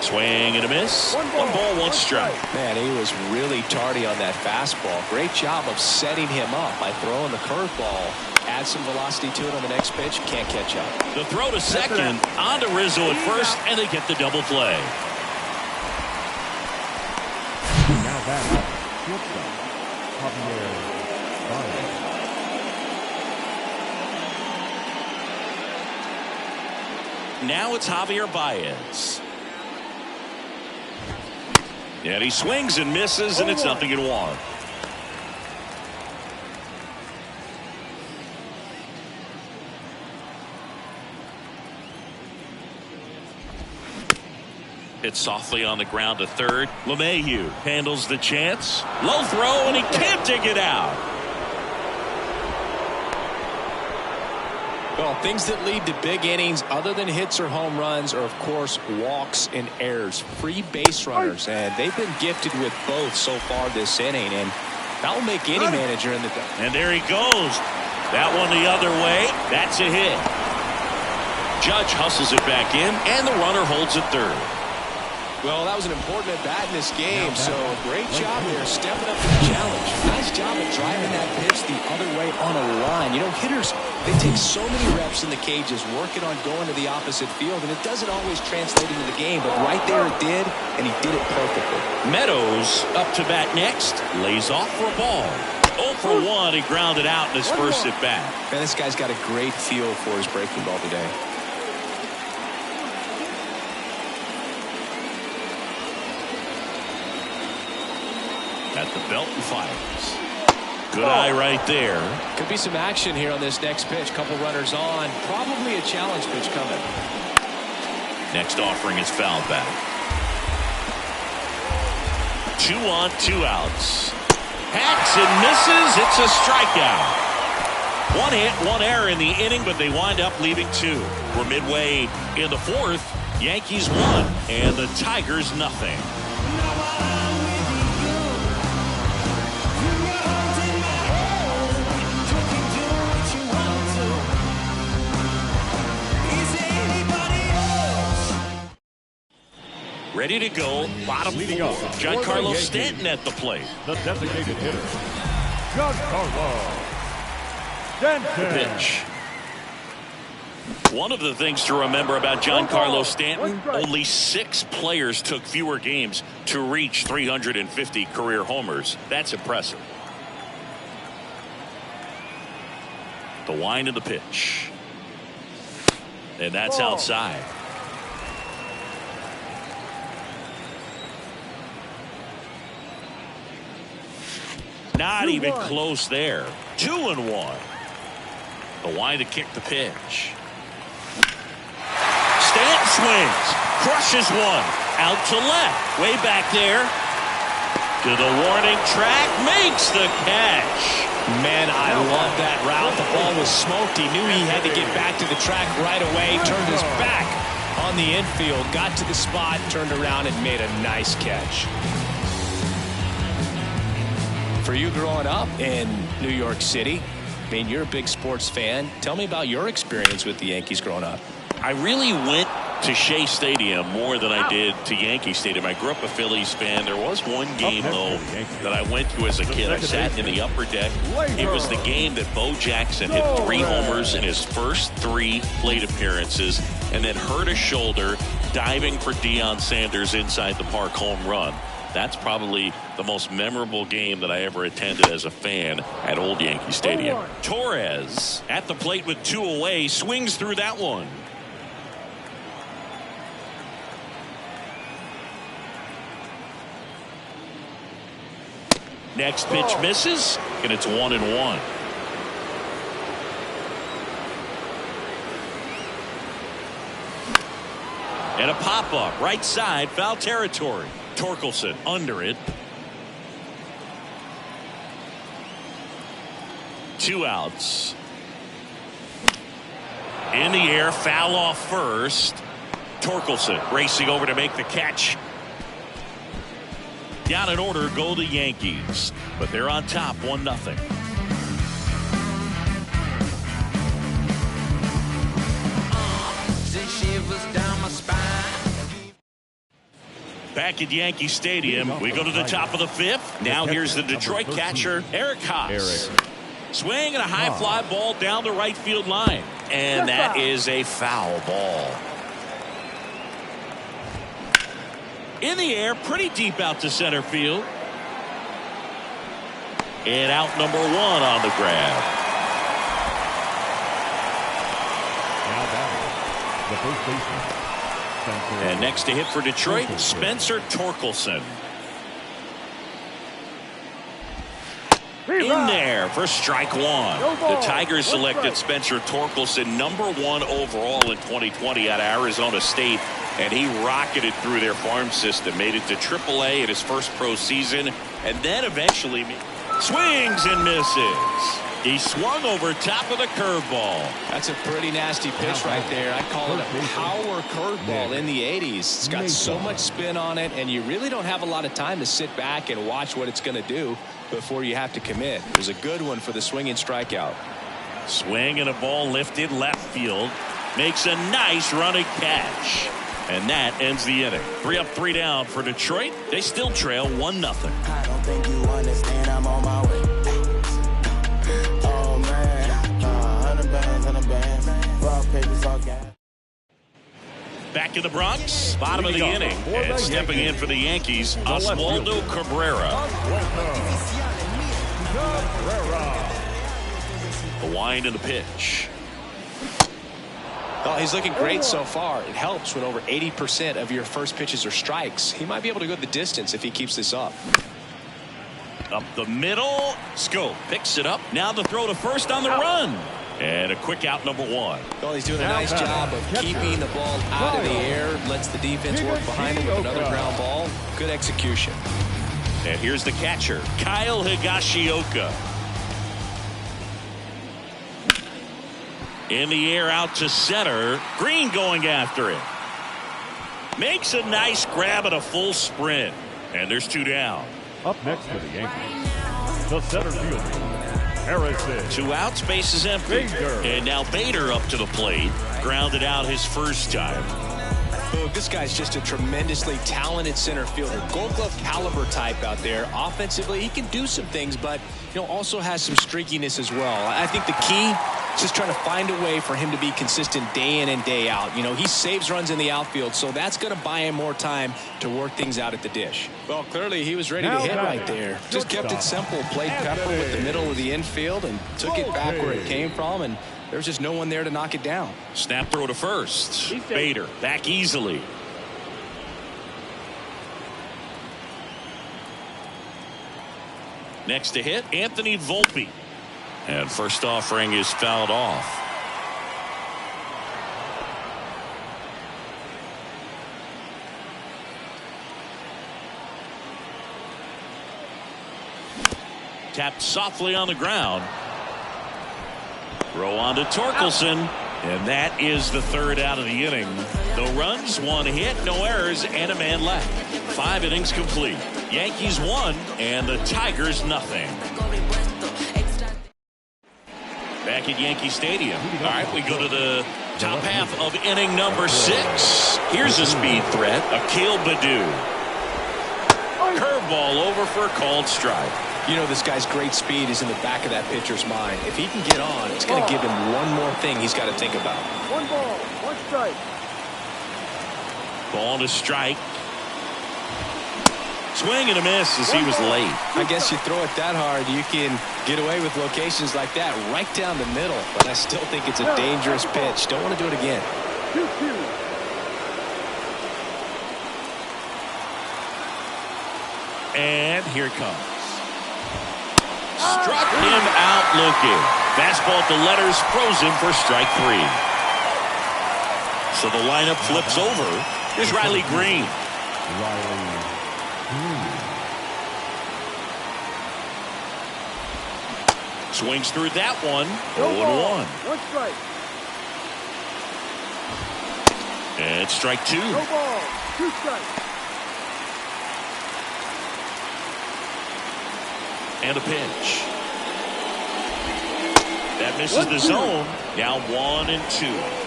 Swing and a miss. One ball, one strike. Man, he was really tardy on that fastball. Great job of setting him up by throwing the curveball. Add some velocity to it on the next pitch. Can't catch up. The throw to second, on to Rizzo at first, and they get the double play. Now back up, shortstop, Javier Baez. Now it's Javier Baez. And he swings and misses, and it's 0-1. Hit softly on the ground to third. LeMahieu handles the chance. Low throw, and he can't dig it out. Well, things that lead to big innings other than hits or home runs are, of course, walks and errors. Free base runners, and they've been gifted with both so far this inning, and that will make any manager in the... And there he goes. That one the other way. That's a hit. Judge hustles it back in, and the runner holds it third. Well, that was an important at-bat in this game, so great job there stepping up to the challenge. Nice job of driving that pitch the other way on a line. You know, hitters, they take so many reps in the cages working on going to the opposite field, and it doesn't always translate into the game, but right there it did, and he did it perfectly. Meadows up to bat next, lays off for a ball. 0 for 1, he grounded out in his first at-bat. Man, this guy's got a great feel for his breaking ball today. At the belt and fires. Good eye right there. Could be some action here on this next pitch. Couple runners on. Probably a challenge pitch coming. Next offering is fouled back. 2 on, 2 outs. Hacks and misses. It's a strikeout. 1 hit, 1 error in the inning, but they wind up leaving 2. We're midway in the 4th. Yankees 1 and the Tigers nothing. Ready to go, bottom Leading 4. off, Giancarlo Stanton at the plate. The designated hitter, Giancarlo Stanton. Pitch. One of the things to remember about Giancarlo Stanton, only 6 players took fewer games to reach 350 career homers. That's impressive. The wind of the pitch. And that's outside. Not even close there. 2-1. The wind to kick the pitch. Stanton swings. Crushes one. Out to left. Way back there. To the warning track. Makes the catch. Man, I love that route. The ball was smoked. He knew he had to get back to the track right away. Turned his back on the infield. Got to the spot. Turned around and made a nice catch. For you growing up in New York City, I mean, you're a big sports fan. Tell me about your experience with the Yankees growing up. I really went to Shea Stadium more than I did to Yankee Stadium. I grew up a Phillies fan. There was one game, though, that I went to as a kid. I sat in the upper deck. It was the game that Bo Jackson hit 3 homers in his first 3 plate appearances and then hurt his shoulder diving for Deion Sanders inside the park home run. That's probably the most memorable game that I ever attended as a fan at Old Yankee Stadium. Torres at the plate with 2 away, swings through that one. Next pitch misses, and it's 1-1. And a pop-up, right side, foul territory. Torkelson under it. 2 outs. In the air, foul off first. Torkelson racing over to make the catch. Down in order go the Yankees, but they're on top 1-0. Back at Yankee Stadium, we go to the top of the 5th. Now here's the Detroit catcher, Eric Haas. Swing and a high fly ball down the right field line. And that is a foul ball. In the air, pretty deep out to center field. And out number 1 on the grab. Now batting, the first baseman. And next to hit for Detroit, Spencer Torkelson. In there for strike 1. The Tigers selected Spencer Torkelson #1 overall in 2020 out of Arizona State. And he rocketed through their farm system, made it to AAA in his first pro season, and then eventually swings and misses. He swung over top of the curveball. That's a pretty nasty pitch right there. I call it a power curveball in the 80s. It's got so much spin on it, and you really don't have a lot of time to sit back and watch what it's going to do before you have to commit. It was a good one for the swinging strikeout. Swing and a ball lifted left field. Makes a nice running catch. And that ends the inning. 3 up, 3 down for Detroit. They still trail 1-0. I don't think you understand, I'm on my way. Oh man, 100 bands, rock, paper, salt, gas. Back in the Bronx, bottom of the inning. And stepping in for the Yankees, Oswaldo Cabrera. The wind and the pitch. Oh, he's looking great so far. It helps when over 80% of your first pitches are strikes. He might be able to go the distance if he keeps this up. Up the middle. Scope picks it up. Now the throw to first on the run. And a quick out #1. Well, he's doing a nice job of keeping the ball out of the air. Lets the defense work behind him with another ground ball. Good execution. And here's the catcher, Kyle Higashioka. In the air out to center. Green going after it. Makes a nice grab at a full sprint. And there's 2 down. Up next for the Yankees, the center fielder, Harrison. 2 outs, base is empty. And now Bader up to the plate. Grounded out his first time. Boog, this guy's just a tremendously talented center fielder. Gold glove caliber type out there. Offensively, he can do some things, but also has some streakiness as well. I think the key is just trying to find a way for him to be consistent day in and day out. He saves runs in the outfield, so that's going to buy him more time to work things out at the dish. Well, clearly he was ready to hit right there. Just kept it simple, played pepper with the middle of the infield, and took it back where it came from, and there's just no one there to knock it down. Snap throw to first. Bader back easily. Next to hit, Anthony Volpe. And first offering is fouled off. Tapped softly on the ground. Throw on to Torkelson. And that is the 3rd out of the inning. No runs, 1 hit, no errors, and a man left. 5 innings complete. Yankees 1 and the Tigers nothing. Back at Yankee Stadium. All right, we go to the top half of inning number 6. Here's a speed threat. Akil Baddoo. Curveball over for a called strike. You know, this guy's great speed is in the back of that pitcher's mind. If he can get on, it's going to give him one more thing he's got to think about. 1 ball, 1 strike. Ball to strike. Swing and a miss as he was late. I guess you throw it that hard, you can get away with locations like that right down the middle. But I still think it's a dangerous pitch. Don't want to do it again. 2-2. And here it comes. Struck him out looking. Fastball at the letters, frozen for strike 3. So the lineup flips over. Here's Riley Green. Swings through that one. 0-1. 1 strike. And strike 2. No ball, 2 strikes. And a pitch. That misses the zone. Now 1-2.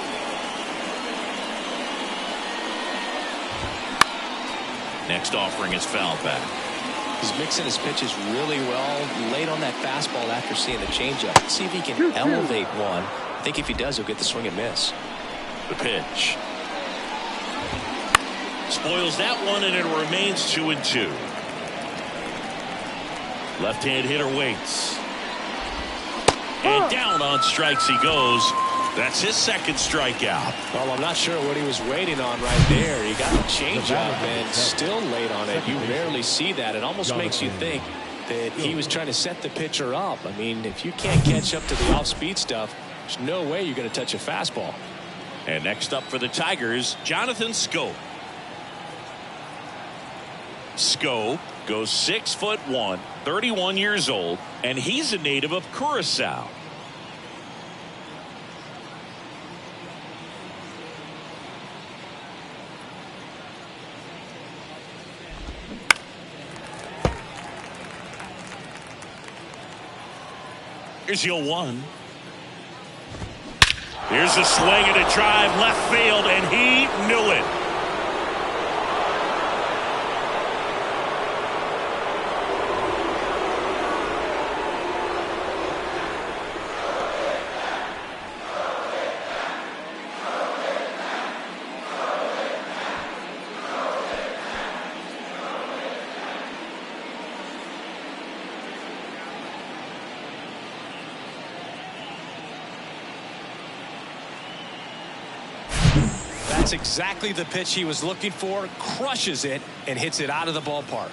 Next offering is fouled back. He's mixing his pitches really well. Late on that fastball after seeing the changeup. Let's see if he can elevate one. I think if he does, he'll get the swing and miss. The pitch. Spoils that one, and it remains 2-2. Left-hand hitter waits. And down on strikes he goes. That's his second strikeout. Well, I'm not sure what he was waiting on right there. He got the changeup and still late on it. You rarely see that. It almost makes you think that he was trying to set the pitcher up. I mean, if you can't catch up to the off-speed stuff, there's no way you're going to touch a fastball. And next up for the Tigers, Jonathan Schoop. Schoop goes 6'1", 31 years old, and he's a native of Curacao. Here's 0-1. Here's a swing and a drive left field, and he knew it. That's exactly the pitch he was looking for. Crushes it and hits it out of the ballpark.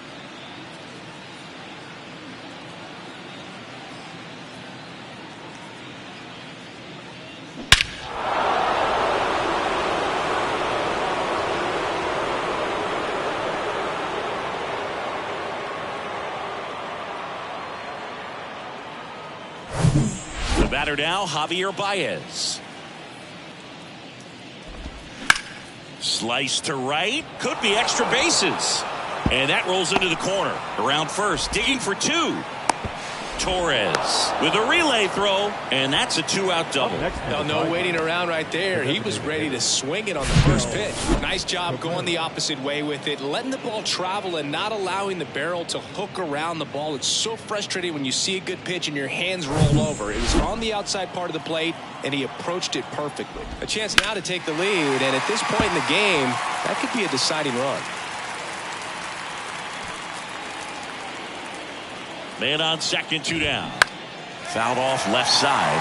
The batter now, Javier Baez. Slice to right. Could be extra bases. And that rolls into the corner. Around first. Digging for 2. Torres with a relay throw. And that's a 2-out double. No waiting around right there. He was ready to swing it on the first pitch. Nice job going the opposite way with it. Letting the ball travel and not allowing the barrel to hook around the ball. It's so frustrating when you see a good pitch and your hands roll over. It was on the outside part of the plate, and he approached it perfectly. A chance now to take the lead, and at this point in the game, that could be a deciding run. Man on second, 2 down. Fouled off left side.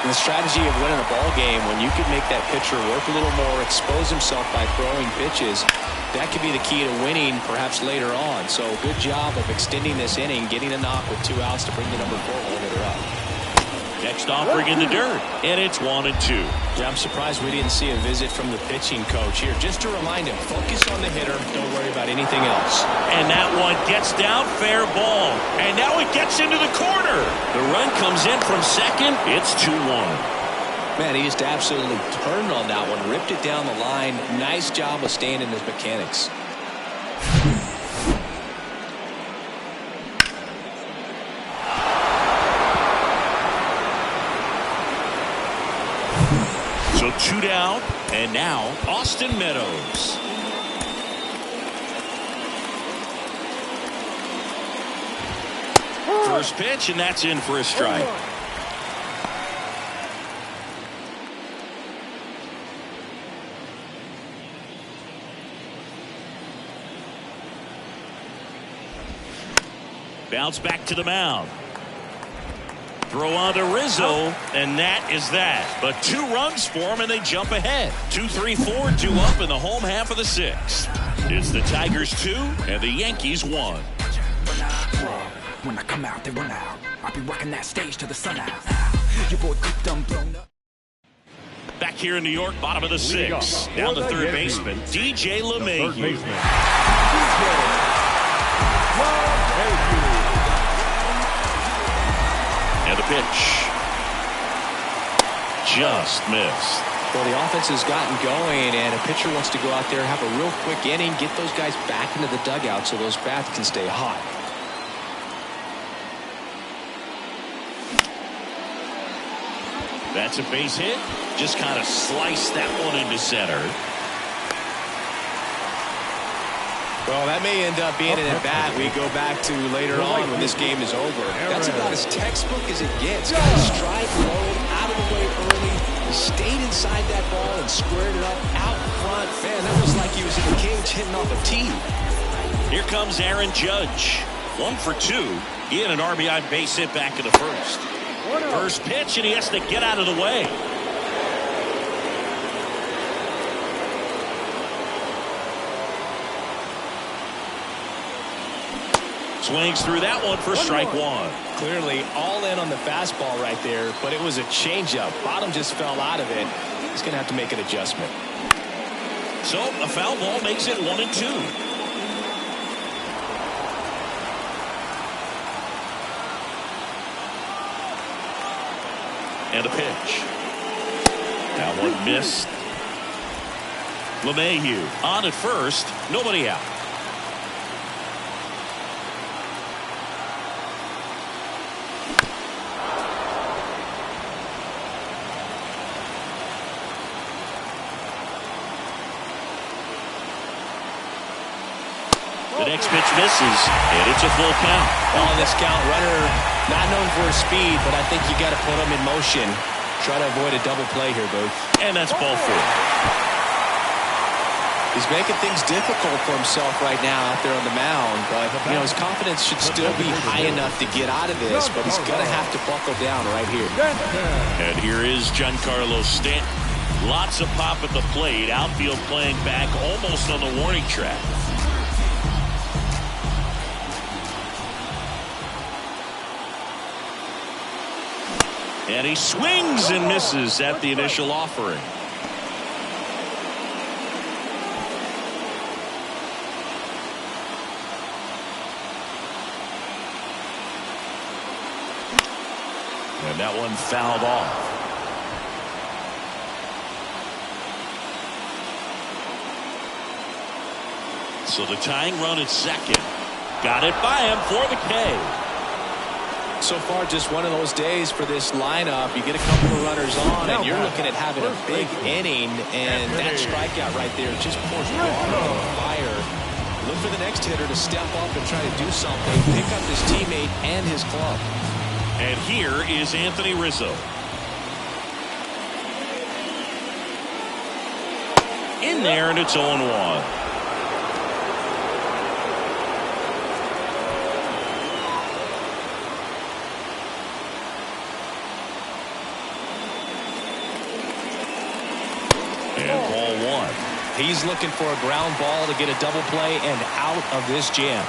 And the strategy of winning a ball game, when you can make that pitcher work a little more, expose himself by throwing pitches, that could be the key to winning perhaps later on. So good job of extending this inning, getting a knock with 2 outs to bring the number 4 hole hitter up. Next offering in the dirt, and it's 1-2. Yeah, I'm surprised we didn't see a visit from the pitching coach here. Just to remind him, focus on the hitter. Don't worry about anything else. And that one gets down, fair ball. And now it gets into the corner. The run comes in from second. It's 2-1. Man, he just absolutely turned on that one, ripped it down the line. Nice job of staying in his mechanics. 2 down, and now Austin Meadows. First pitch, and that's in for a strike. Bounce back to the mound. Throw on to Rizzo, and that is that. But 2 runs for him, and they jump ahead. 2-3-4, 2 up in the home half of the 6th. It's the Tigers 2 and the Yankees 1. When I come out, they run out. I'll be rocking that stage to the sun out. Your boy cooked them blown up. Back here in New York, bottom of the 6th. Down to third baseman, DJ LeMahieu. And the pitch. Just missed. Well, the offense has gotten going, and a pitcher wants to go out there, have a real quick inning, get those guys back into the dugout so those bats can stay hot. That's a base hit. Just kind of sliced that one into center. Well, that may end up being an at-bat we go back to later on when this game is over. That's about as textbook as it gets. Got a strike low, out of the way early. He stayed inside that ball and squared it up out front. Man, that was like he was in the cage hitting off a tee. Here comes Aaron Judge. 1 for 2. He had an RBI base hit back in the first. First pitch, and he has to get out of the way. Swings through that one for strike 1. Clearly all in on the fastball right there, but it was a changeup. Bottom just fell out of it. He's going to have to make an adjustment. So a foul ball makes it 1-2. And a pitch. That one missed. LeMahieu on at first. Nobody out. The next pitch misses, and it's a full count. On this count, runner not known for his speed, but I think you got to put him in motion. Try to avoid a double play here, Booth. And that's ball 4. He's making things difficult for himself right now out there on the mound, but you know his confidence should still be high enough to get out of this, but he's going to have to buckle down right here. And here is Giancarlo Stanton. Lots of pop at the plate. Outfield playing back almost on the warning track. And he swings and misses at the initial offering. And that one fouled off. So the tying run at second. Got it by him for the K. So far, just one of those days for this lineup. You get a couple of runners on, and you're looking at having a big inning, and that strikeout right there just pours water on the fire. Look for the next hitter to step up and try to do something, pick up his teammate and his club. And here is Anthony Rizzo. In there, and it's 0-1. And ball 1. He's looking for a ground ball to get a double play and out of this jam.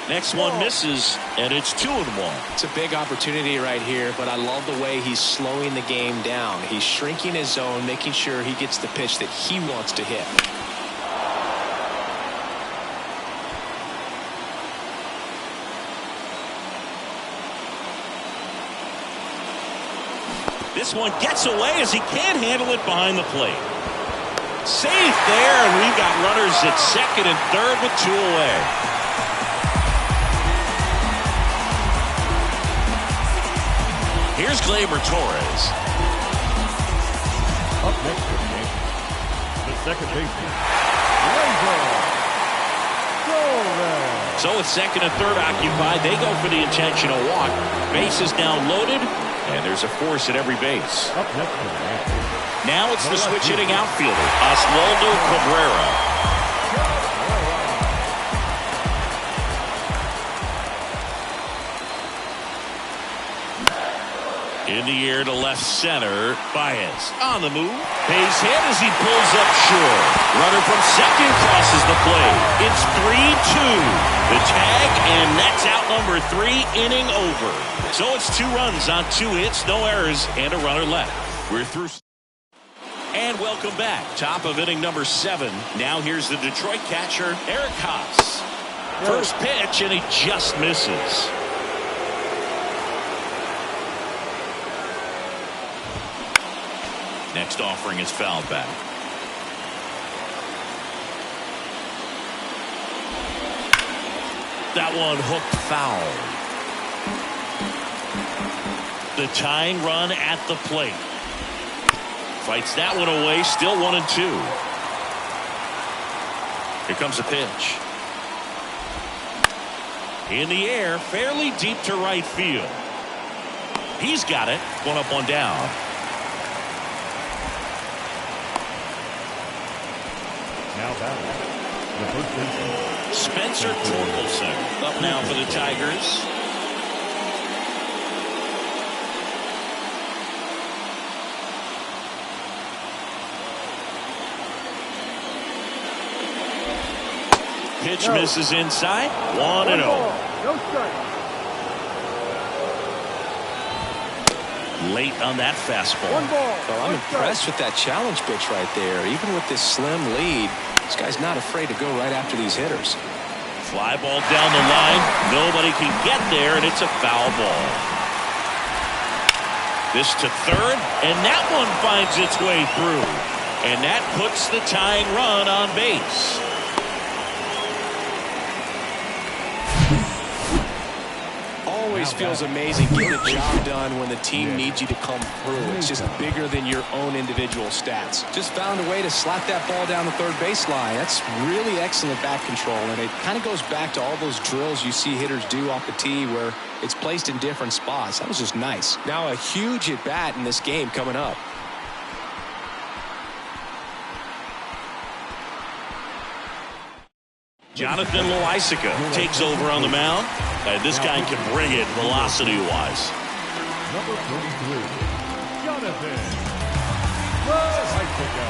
Next one misses, and it's 2-1. It's a big opportunity right here, but I love the way he's slowing the game down. He's shrinking his zone, making sure he gets the pitch that he wants to hit. This one gets away as he can't handle it behind the plate. Safe there, and we've got runners at second and third with 2 away. Here's Gleyber Torres. Up next for the Yankees, the second baseman, Gleyber Torres. So with second and third occupied, they go for the intentional walk. Bases now loaded, and there's a force at every base. Up next for the Yankees, Now it's the switch hitting outfielder, Oswaldo Cabrera. In the air to left center. Baez on the move. Base hit as he pulls up short. Runner from second crosses the plate. It's 3-2. The tag, and that's out number 3, inning over. So it's 2 runs on 2 hits, no errors, and a runner left. We're through. And welcome back. Top of inning number 7. Now here's the Detroit catcher, Eric Haas. First pitch, and he just misses. Next offering is fouled back. That one hooked foul. The tying run at the plate. Fights that one away. Still 1-2. Here comes the pitch. In the air, fairly deep to right field. He's got it. 1 up, 1 down. now batting, the first baseman, Spencer Torkelson up now for the Tigers. Pitch misses inside. 1-0. No strike. Late on that fastball. One ball. Well, I'm impressed with that challenge pitch right there. Even with this slim lead, this guy's not afraid to go right after these hitters. Fly ball down the line. Nobody can get there, and it's a foul ball. This to third, and that one finds its way through. And that puts the tying run on base. Always feels amazing getting the job done when the team needs you to come through. It's just bigger than your own individual stats. Just found a way to slap that ball down the third baseline. That's really excellent bat control, and it kind of goes back to all those drills you see hitters do off the tee where it's placed in different spots. That was just nice. Now a huge at bat in this game coming up. Jonathan Loaisiga takes over on the mound. And this guy can bring it velocity-wise. Number 33, Jonathan Loaisiga.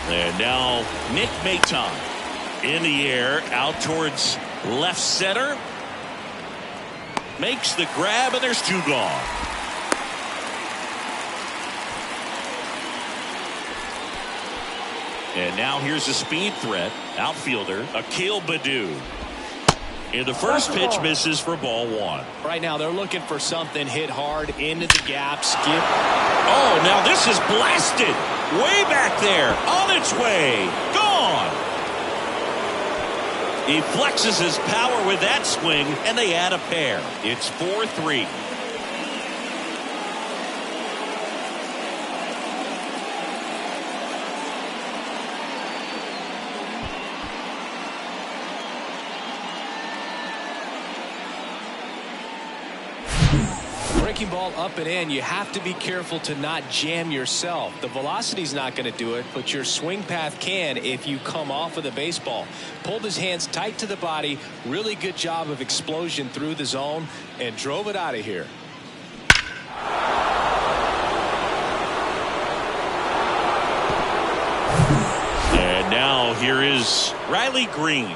And now Nick Maton in the air out towards left center. Makes the grab, and there's 2 gone. And now here's a speed threat. Outfielder Akil Baddoo. And the first pitch misses for ball 1. Right now they're looking for something hit hard into the gap, skip. Oh, now this is blasted. Way back there. On its way. Gone. He flexes his power with that swing, and they add a pair. It's 4-3. Breaking ball up and in, you have to be careful to not jam yourself. The velocity's not going to do it, but your swing path can if you come off of the baseball. Pulled his hands tight to the body, really good job of explosion through the zone, and drove it out of here. And now here is Riley Green.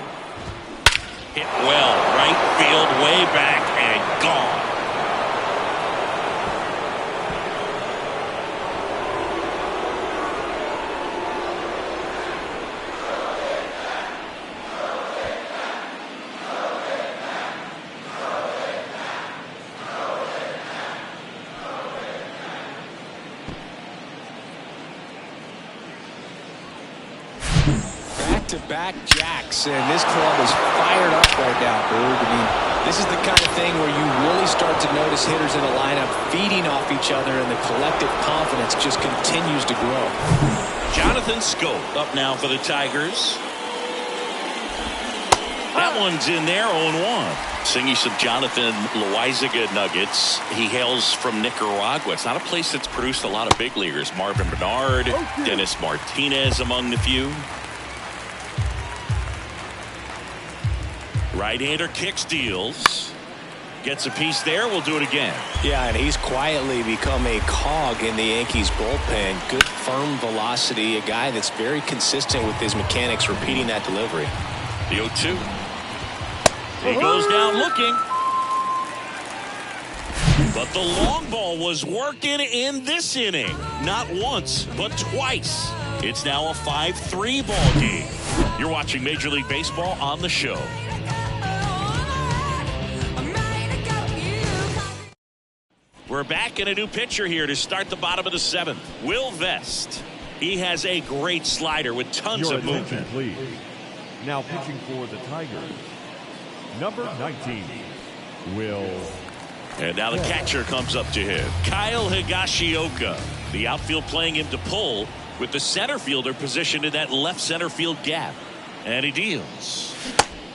Hit well, right field, way back, and gone. back-to-back jacks, and this club is fired up right now, Boog. I mean, this is the kind of thing where you really start to notice hitters in a lineup feeding off each other, and the collective confidence just continues to grow. Jonathan Scope up now for the Tigers. That one's in there, 0-1. Singing some Jonathan Loaizaga nuggets. He hails from Nicaragua. It's not a place that's produced a lot of big leaguers. Marvin Bernard, Dennis Martinez among the few. Right-hander kicks, deals. Gets a piece there. We'll do it again. Yeah, and he's quietly become a cog in the Yankees bullpen. Good firm velocity. A guy that's very consistent with his mechanics, repeating that delivery. The 0-2. He goes down looking. But the long ball was working in this inning. Not once, but twice. It's now a 5-3 ball game. You're watching Major League Baseball on the show. We're back in a new pitcher here to start the bottom of the 7th. Will Vest. He has a great slider with tons of movement. Please. Now pitching for the Tigers, number 19, Will. And now the catcher comes up to him. Kyle Higashioka. The outfield playing him to pull with the center fielder positioned in that left center field gap. And he deals.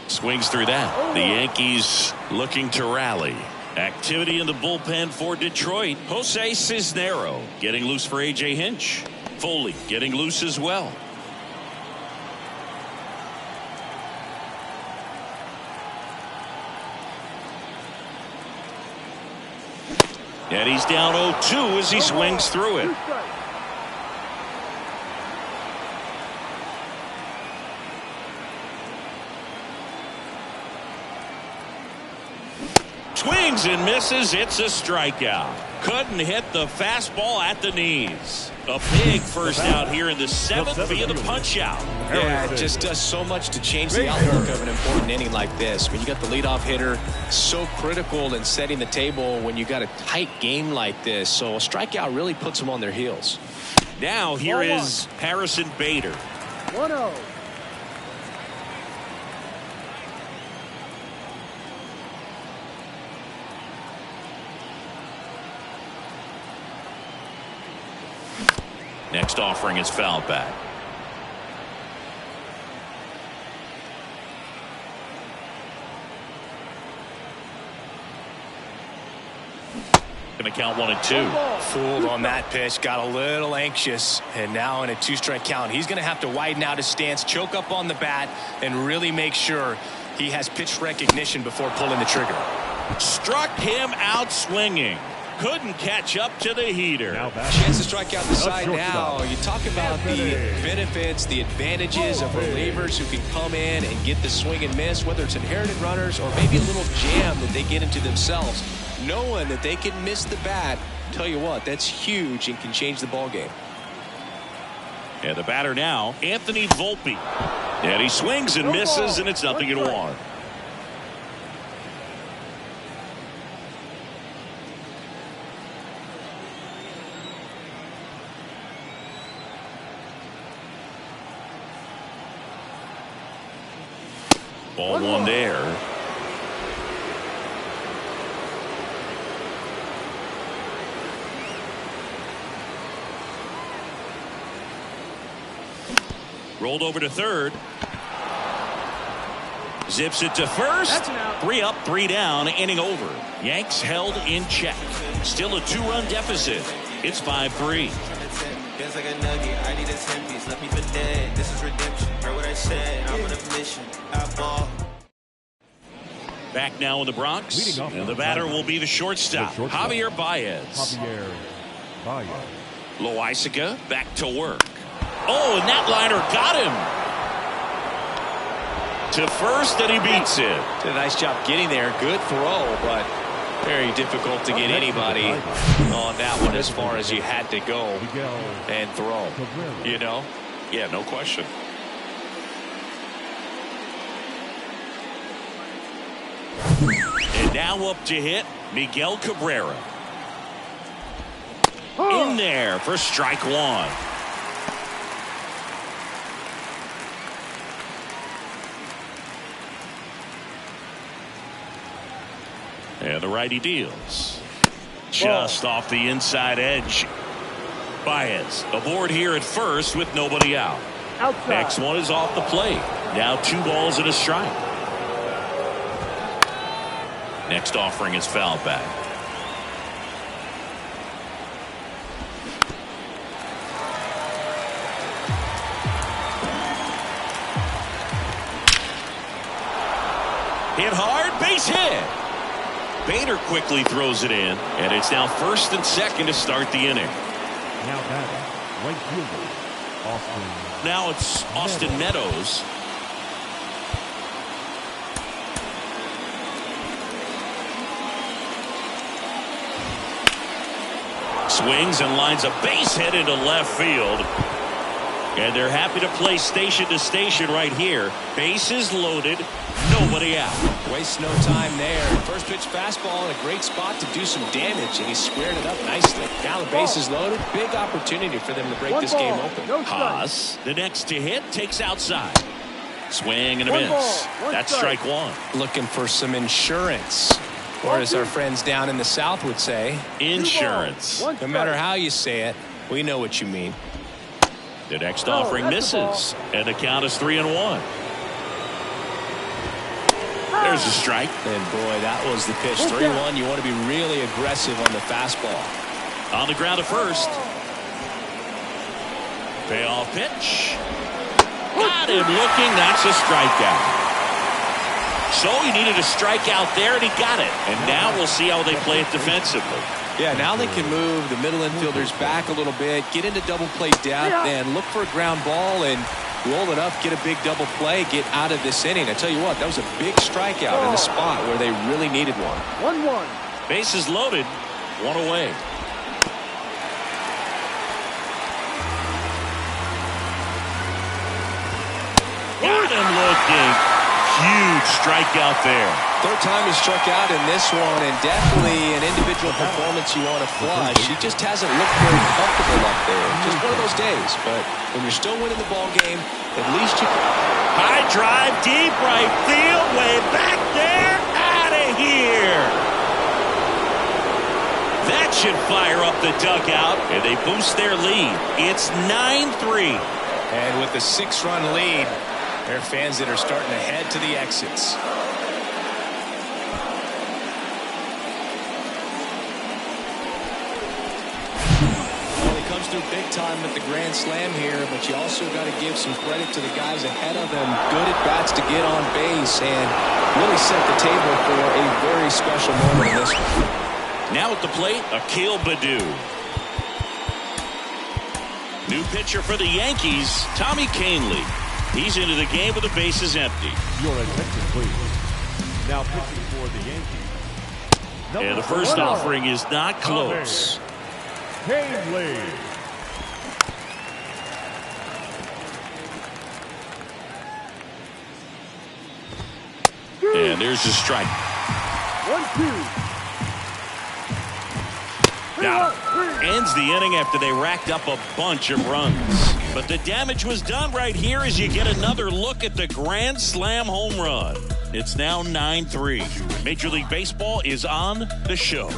Swings through that. The Yankees looking to rally. Activity in the bullpen for Detroit. Jose Cisnero getting loose for A.J. Hinch. Foley getting loose as well. And he's down 0-2 as he swings through it. Swings and misses. It's a strikeout. Couldn't hit the fastball at the knees. A big first out here in the 7th via the punch out. Yeah, it just does so much to change the outlook of an important inning like this. When you got the leadoff hitter, so critical in setting the table when you got a tight game like this. So a strikeout really puts them on their heels. Now here is Harrison Bader. 1-0. Next offering is fouled back. Going to count 1-2. Fooled on that pitch, got a little anxious, and now in a 2-strike count, he's going to have to widen out his stance, choke up on the bat, and really make sure he has pitch recognition before pulling the trigger. Struck him out swinging. Couldn't catch up to the heater. Chance to strike out the side now. You talk about the benefits, the advantages of relievers who can come in and get the swing and miss, whether it's inherited runners or maybe a little jam that they get into themselves. Knowing that they can miss the bat, tell you what, that's huge and can change the ball game. And the batter now, Anthony Volpe. And he swings and misses, and it's 0-1. Ball one there. Rolled over to third. Zips it to first. 3 up, 3 down, inning over. Yanks held in check. Still a 2-run deficit. It's 5-3. Feels like a nugget, I need a 10-piece, left me for dead. This is redemption, heard what I said, I'm on a mission, I ball. Back now in the Bronx, and the batter will be the shortstop, Javier Baez. Loaizaga back to work. Oh, and that liner got him to first, and he beats it. Did a nice job getting there. Good throw, but very difficult to get anybody on that one as far as you had to go and throw. You know? Yeah, no question. And now up to hit Miguel Cabrera. In there for strike 1. And the righty deals. Just off the inside edge. Baez aboard here at first with nobody out. Outside. Next one is off the plate. Now 2 balls and a strike. Next offering is foul back. Hit hard, base hit. Bader quickly throws it in, and it's now first and second to start the inning. Now batting, right fielder, Austin. Now it's Austin Meadows. Swings and lines a base hit into left field. And they're happy to play station to station right here. Bases loaded, nobody out. Wastes no time there. First pitch fastball in a great spot to do some damage, and he squared it up nicely. Now the bases loaded. Big opportunity for them to break this game open. Haas, the next to hit, takes outside. Swing and a miss. That's strike one. Looking for some insurance. Or as our friends down in the South would say, insurance. No matter how you say it, we know what you mean. The next offering misses, and the count is 3-1. There's a strike. And boy, that was the pitch. 3-1. You want to be really aggressive on the fastball. On the ground to first. Payoff pitch. Got him looking. That's a strikeout. So he needed a strikeout there, and he got it. And now we'll see how they play it defensively. Yeah, now they can move the middle infielders back a little bit, get into double play depth, and look for a ground ball and roll it up, get a big double play, get out of this inning. I tell you what, that was a big strikeout in a spot where they really needed one. 1-1. Bases loaded, 1 away. Got him looking. Huge strikeout there. Third time he struck out in this one, and definitely an individual performance you want to flush. He just hasn't looked very comfortable up there. Just one of those days. But when you're still winning the ball game, at least you can. High drive, deep right field, way back there, out of here. That should fire up the dugout, and they boost their lead. It's 9-3. And with a 6-run lead, there are fans that are starting to head to the exits. Well, he comes through big time with the grand slam here, but you also got to give some credit to the guys ahead of him. Good at bats to get on base and really set the table for a very special moment in this one. Now at the plate, Akil Baddoo. New pitcher for the Yankees, Tommy Kahnle. He's into the game with the bases empty. Your attention, please. Now pitching for the Yankees. And the first offering is not close. Kahnle. And there's a strike. 1-2. Now, ends the inning after they racked up a bunch of runs. But the damage was done right here as you get another look at the grand slam home run. It's now 9-3. Major League Baseball is on the show.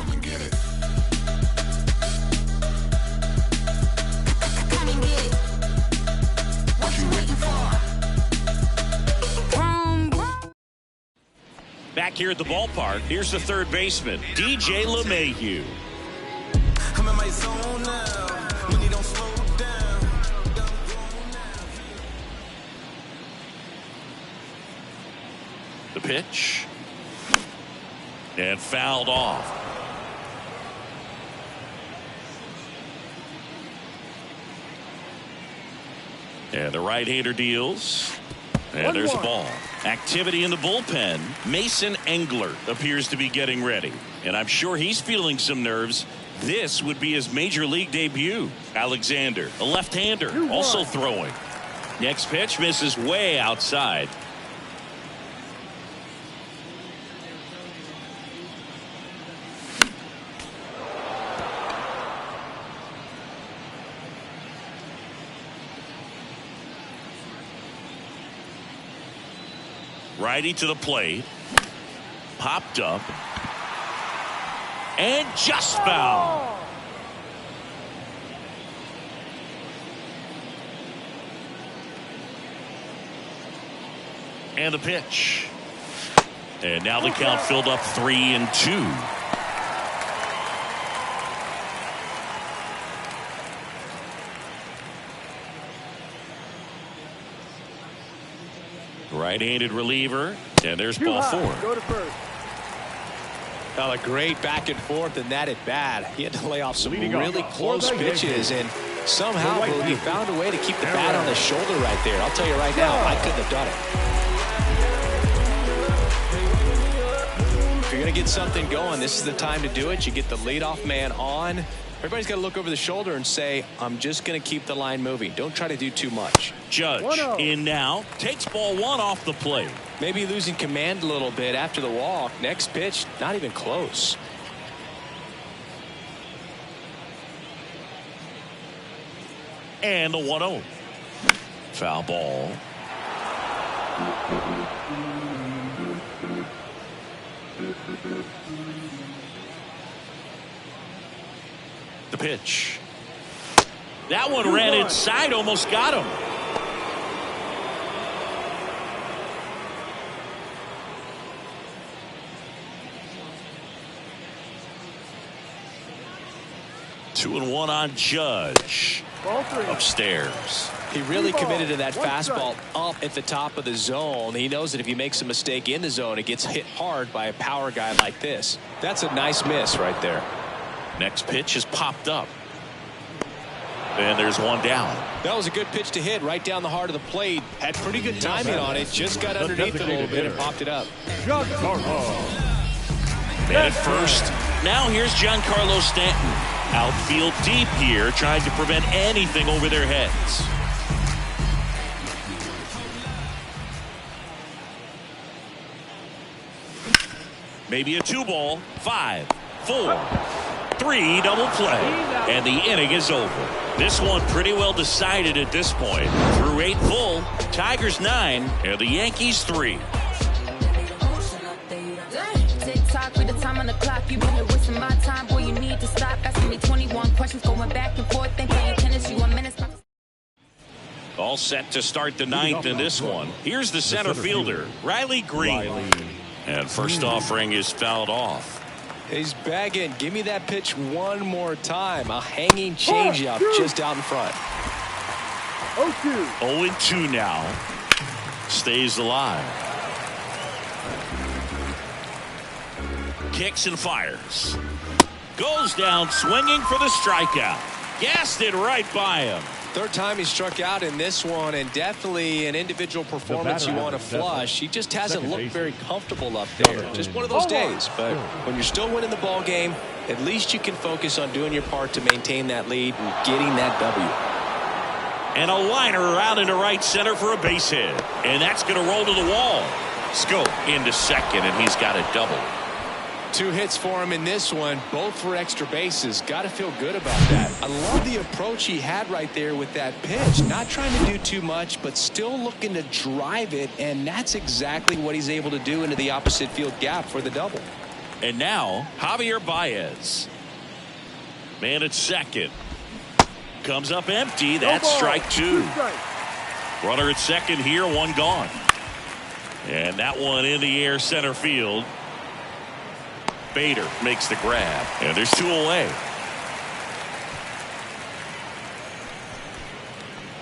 Back here at the ballpark, here's the third baseman, DJ LeMahieu. I'm in my zone now. Money don't slow down. The pitch. And fouled off. And the right-hander deals. And there's a ball. Activity in the bullpen. Mason Engler appears to be getting ready. And I'm sure he's feeling some nerves. This would be his major league debut. Alexander, a left-hander, also throwing. Next pitch misses way outside. Righty to the plate. Popped up. And just foul. And the pitch. And now the count filled up 3-2. Right-handed reliever, and there's ball 4. Go to first. Well, a great back and forth, and that at bat. He had to lay off some Leading really off, close pitches, and somehow he found a way to keep the bat on the shoulder right there. I'll tell you right now, I couldn't have done it. If you're going to get something going, this is the time to do it. You get the leadoff man on. Everybody's got to look over the shoulder and say, I'm just going to keep the line moving. Don't try to do too much. Judge in now, takes ball 1 off the plate. Maybe losing command a little bit after the walk. Next pitch, not even close. And the 1-0. Foul ball. The pitch. That one ran inside, almost got him. Two and one on Judge. Upstairs. He really committed to that fastball up at the top of the zone. He knows that if he makes a mistake in the zone, it gets hit hard by a power guy like this. That's a nice miss right there. Next pitch is popped up. And there's one down. That was a good pitch to hit right down the heart of the plate. Had pretty good timing on it. Just got underneath it a little bit and popped it up. Man at first. Now here's Giancarlo Stanton. Outfield deep here, trying to prevent anything over their heads. Maybe a 2-ball. 5, 4, 3, double play. And the inning is over. This one pretty well decided at this point. Through 8 full, Tigers 9 and the Yankees 3. Tick-tock with the time on the clock. You been here wasting my time. Boy, you need to stop. Asking me 21 questions, going back and forth. Then playing tennis, you a minute. All set to start the 9th in this one. Here's the center fielder, Riley Green. And first offering is fouled off. He's bagging. Give me that pitch one more time. A hanging changeup just out in front. 0-2 now. Stays alive. Kicks and fires. Goes down swinging for the strikeout. Gassed it right by him. Third time he struck out in this one, and definitely an individual performance you want to flush. He just hasn't looked very comfortable up there. Just one of those days. But when you're still winning the ball game, at least you can focus on doing your part to maintain that lead and getting that W. And a liner around into right center for a base hit. And that's going to roll to the wall. Scope into second, and he's got a double. 2 hits for him in this one, both for extra bases. Got to feel good about that. I love the approach he had right there with that pitch. Not trying to do too much, but still looking to drive it, and that's exactly what he's able to do into the opposite field gap for the double. And now, Javier Baez. Man at second. Comes up empty. That's strike 2. Runner at second here, 1 gone. And that one in the air center field. Bader makes the grab, and there's 2 away.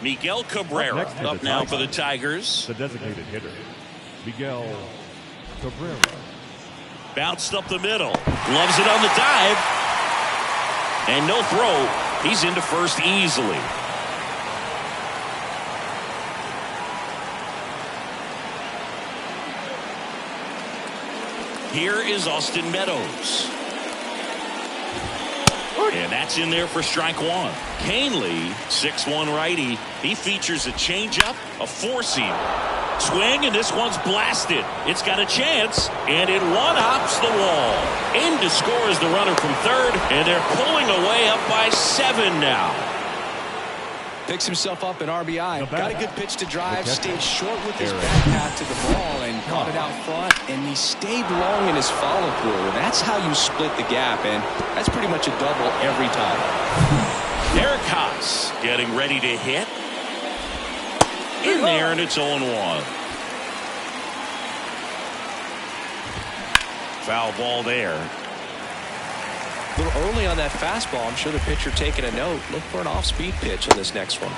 Miguel Cabrera up now for the Tigers. The designated hitter, Miguel Cabrera. Bounced up the middle. Loves it on the dive. And no throw. He's into first easily. Here is Austin Meadows. And that's in there for strike 1. Canely, 6'1" righty. He features a changeup, a 4-seam. Swing, and this one's blasted. It's got a chance, and it one-hops the wall. In to score is the runner from third, and they're pulling away up by 7 now. Picks himself up an RBI. Got a good pitch to drive. Stayed short with his Aaron. back path to the ball and caught it out front. And he stayed long in his follow through. That's how you split the gap, and that's pretty much a double every time. Derek Haas getting ready to hit. In there, and it's 0-1. Foul ball there. A little early on that fastball. I'm sure the pitcher taking a note. Look for an off-speed pitch on this next one.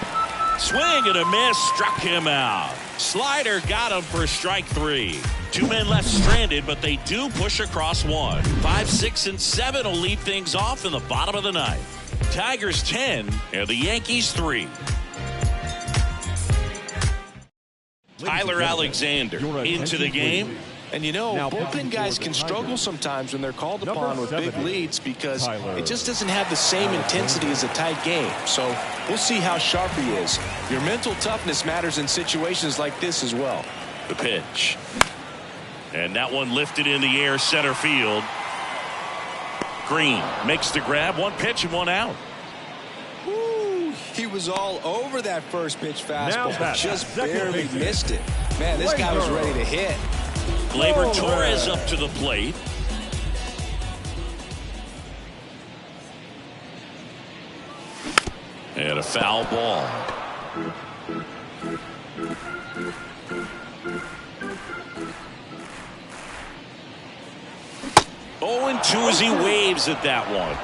Swing and a miss, struck him out. Slider got him for strike 3. 2 men left stranded, but they do push across 1. 5, 6, and 7 will lead things off in the bottom of the 9th. Tigers 10 and the Yankees 3. Tyler Alexander into the game. And you know, bullpen guys can struggle sometimes when they're called upon with big leads because it just doesn't have the same intensity as a tight game. So we'll see how sharp he is. Your mental toughness matters in situations like this as well. The pitch. And that one lifted in the air, center field. Green makes the grab. 1 pitch and 1 out. Woo, he was all over that first pitch fastball. Just barely missed it. Man, this guy was ready to hit. Gleyber Torres up to the plate. And a foul ball. Oh, and 2 as he waves at that one.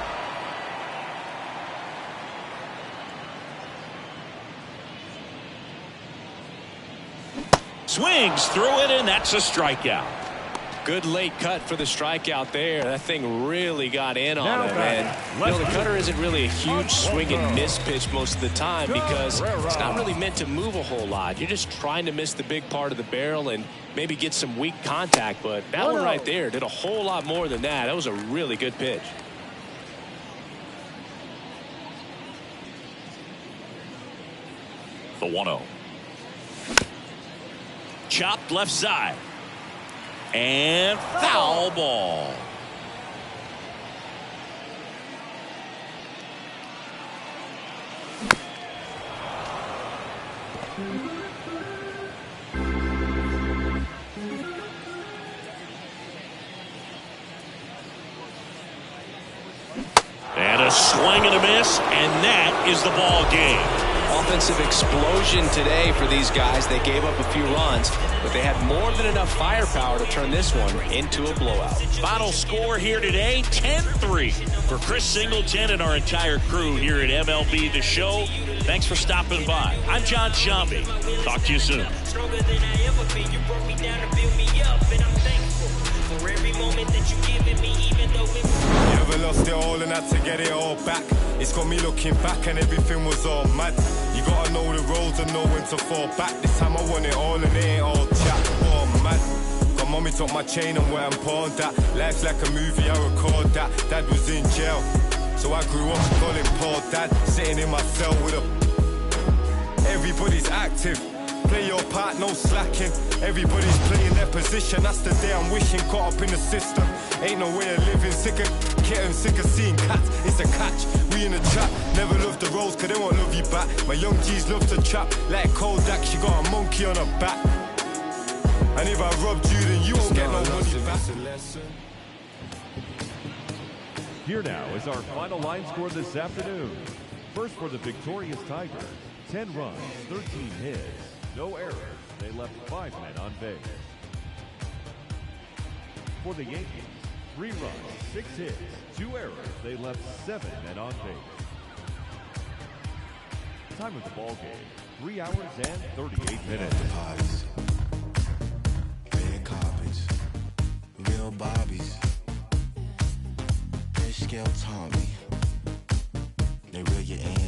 Swings through it, and that's a strikeout. Good late cut for the strikeout there. That thing really got in on him, man. You know, the cutter isn't really a huge swing and miss pitch most of the time because it's not really meant to move a whole lot. You're just trying to miss the big part of the barrel and maybe get some weak contact. But that one right there did a whole lot more than that. That was a really good pitch. The 1-0. Chopped left side. And foul ball. And a swing and a miss, and that is the ball game. Offensive explosion today for these guys. They gave up a few runs, but they had more than enough firepower to turn this one into a blowout. Final score here today, 10-3. For Chris Singleton and our entire crew here at MLB The Show, thanks for stopping by. I'm John Shambi. Talk to you soon. Stronger than I ever been. You broke me down and built me up, and I'm thankful for every moment that you given me, even though it was. You ever lost it all and had to get it all back? It's got me looking back and everything was all mad. You gotta know the roads and know when to fall back. This time I want it all and it ain't all chat. Oh man, got mommy took my chain and went and pawned that. Life's like a movie, I record that. Dad was in jail, so I grew up calling Paul Dad. Sitting in my cell with a... Everybody's active. Play your part, no slacking. Everybody's playing their position. That's the day I'm wishing. Caught up in the system. Ain't no way of living. Sick of getting sick of seeing cats. It's a catch. We in a trap. Never loved the roads, cause they won't love you back. My young G's love to trap. Like Kodak, she got a monkey on her back. And if I robbed you, then you won't get no money back. Here now is our final line score this afternoon. First for the victorious Tigers, 10 runs, 13 hits, no errors. They left 5 men on base. For the Yankees, 3 runs, 6 hits, 2 errors. They left 7 men on base. Time of the ball game, 3 hours and 38 minutes. Parties, red carpets, real bobbies. Fish scale Tommy. They reel you in.